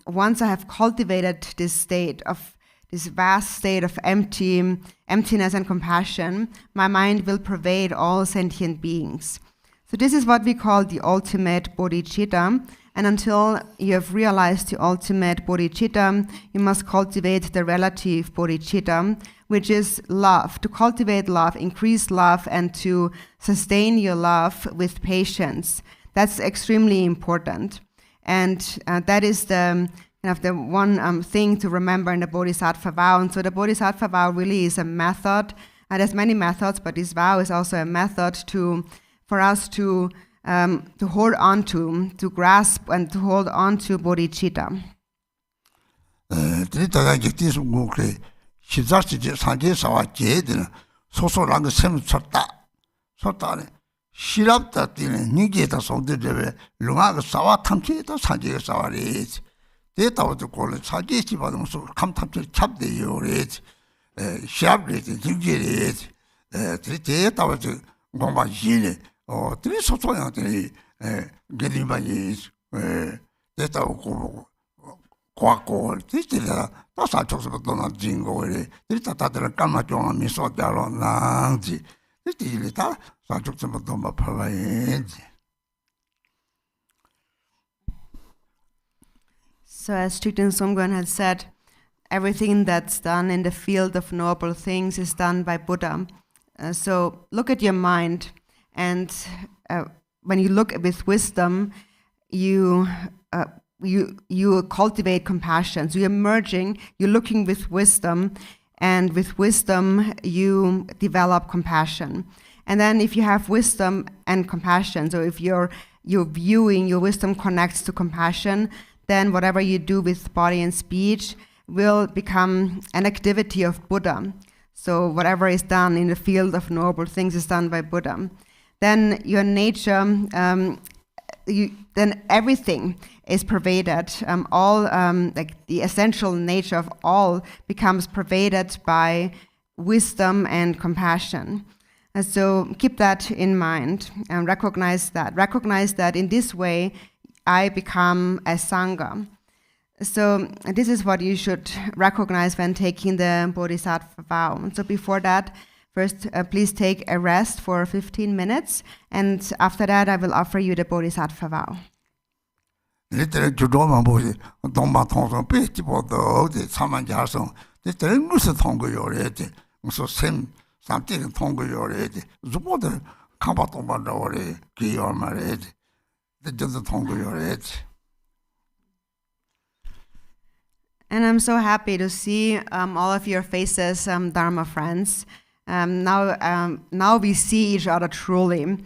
B: once I have cultivated this vast state of emptiness and compassion, my mind will pervade all sentient beings. So this is what we call the ultimate bodhicitta. And until you have realized the ultimate bodhicitta, you must cultivate the relative bodhicitta, which is love. To cultivate love, increase love, and to sustain your love with patience. That's extremely important. And that is the one thing to remember in the Bodhisattva vow. And so the Bodhisattva vow really is a method. There's many methods, but this vow is also a method for us to hold on to grasp and to hold on to bodhicitta.
A: 과거 뒤지라 또 사초서부터 나 진고에 일단 다들 까마종 미소자로 나지 뒤지라 사초서부터 뭐 파와야지.
B: So as Trikden Songkwan had said, everything that's done in the field of noble things is done by Buddha. So look at your mind, and when you look with wisdom, you cultivate compassion. So you're merging, you're looking with wisdom, and with wisdom you develop compassion. And then if you have wisdom and compassion, so if you're viewing, your wisdom connects to compassion, then whatever you do with body and speech will become an activity of Buddha. So whatever is done in the field of noble things is done by Buddha. Then your nature, then everything is pervaded. All like the essential nature of all becomes pervaded by wisdom and compassion. And so keep that in mind and recognize that. Recognize that in this way, I become a Sangha. So this is what you should recognize when taking the Bodhisattva vow. So before that, first please take a rest for 15 minutes, and after that I will offer you the Bodhisattva vow.
A: 이들 주로만 보지 동방 통성 배지보도 참만자성 이들 무슨 통고요래지 무슨 샘 삼티는 통고요래지 주보들 강바 동방도래 기여 말이지 이들 통고요래지.
B: And I'm so happy to see all of your faces, Dharma friends. Now we see each other truly,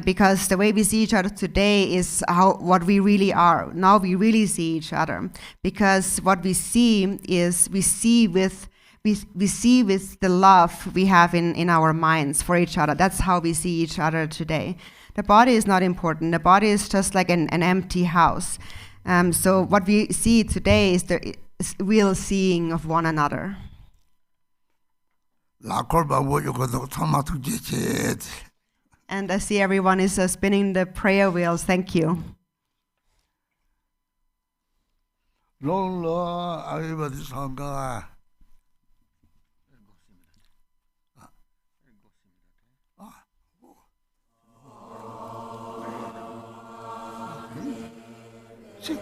B: because the way we see each other today is what we really are. Now we really see each other, because what we see is we see with the love we have in our minds for each other. That's how we see each other today. The body is not important. The body is just like an empty house. So what we see today is the real seeing of one another. And I see everyone is spinning the prayer wheels. Thank you.
A: Sí.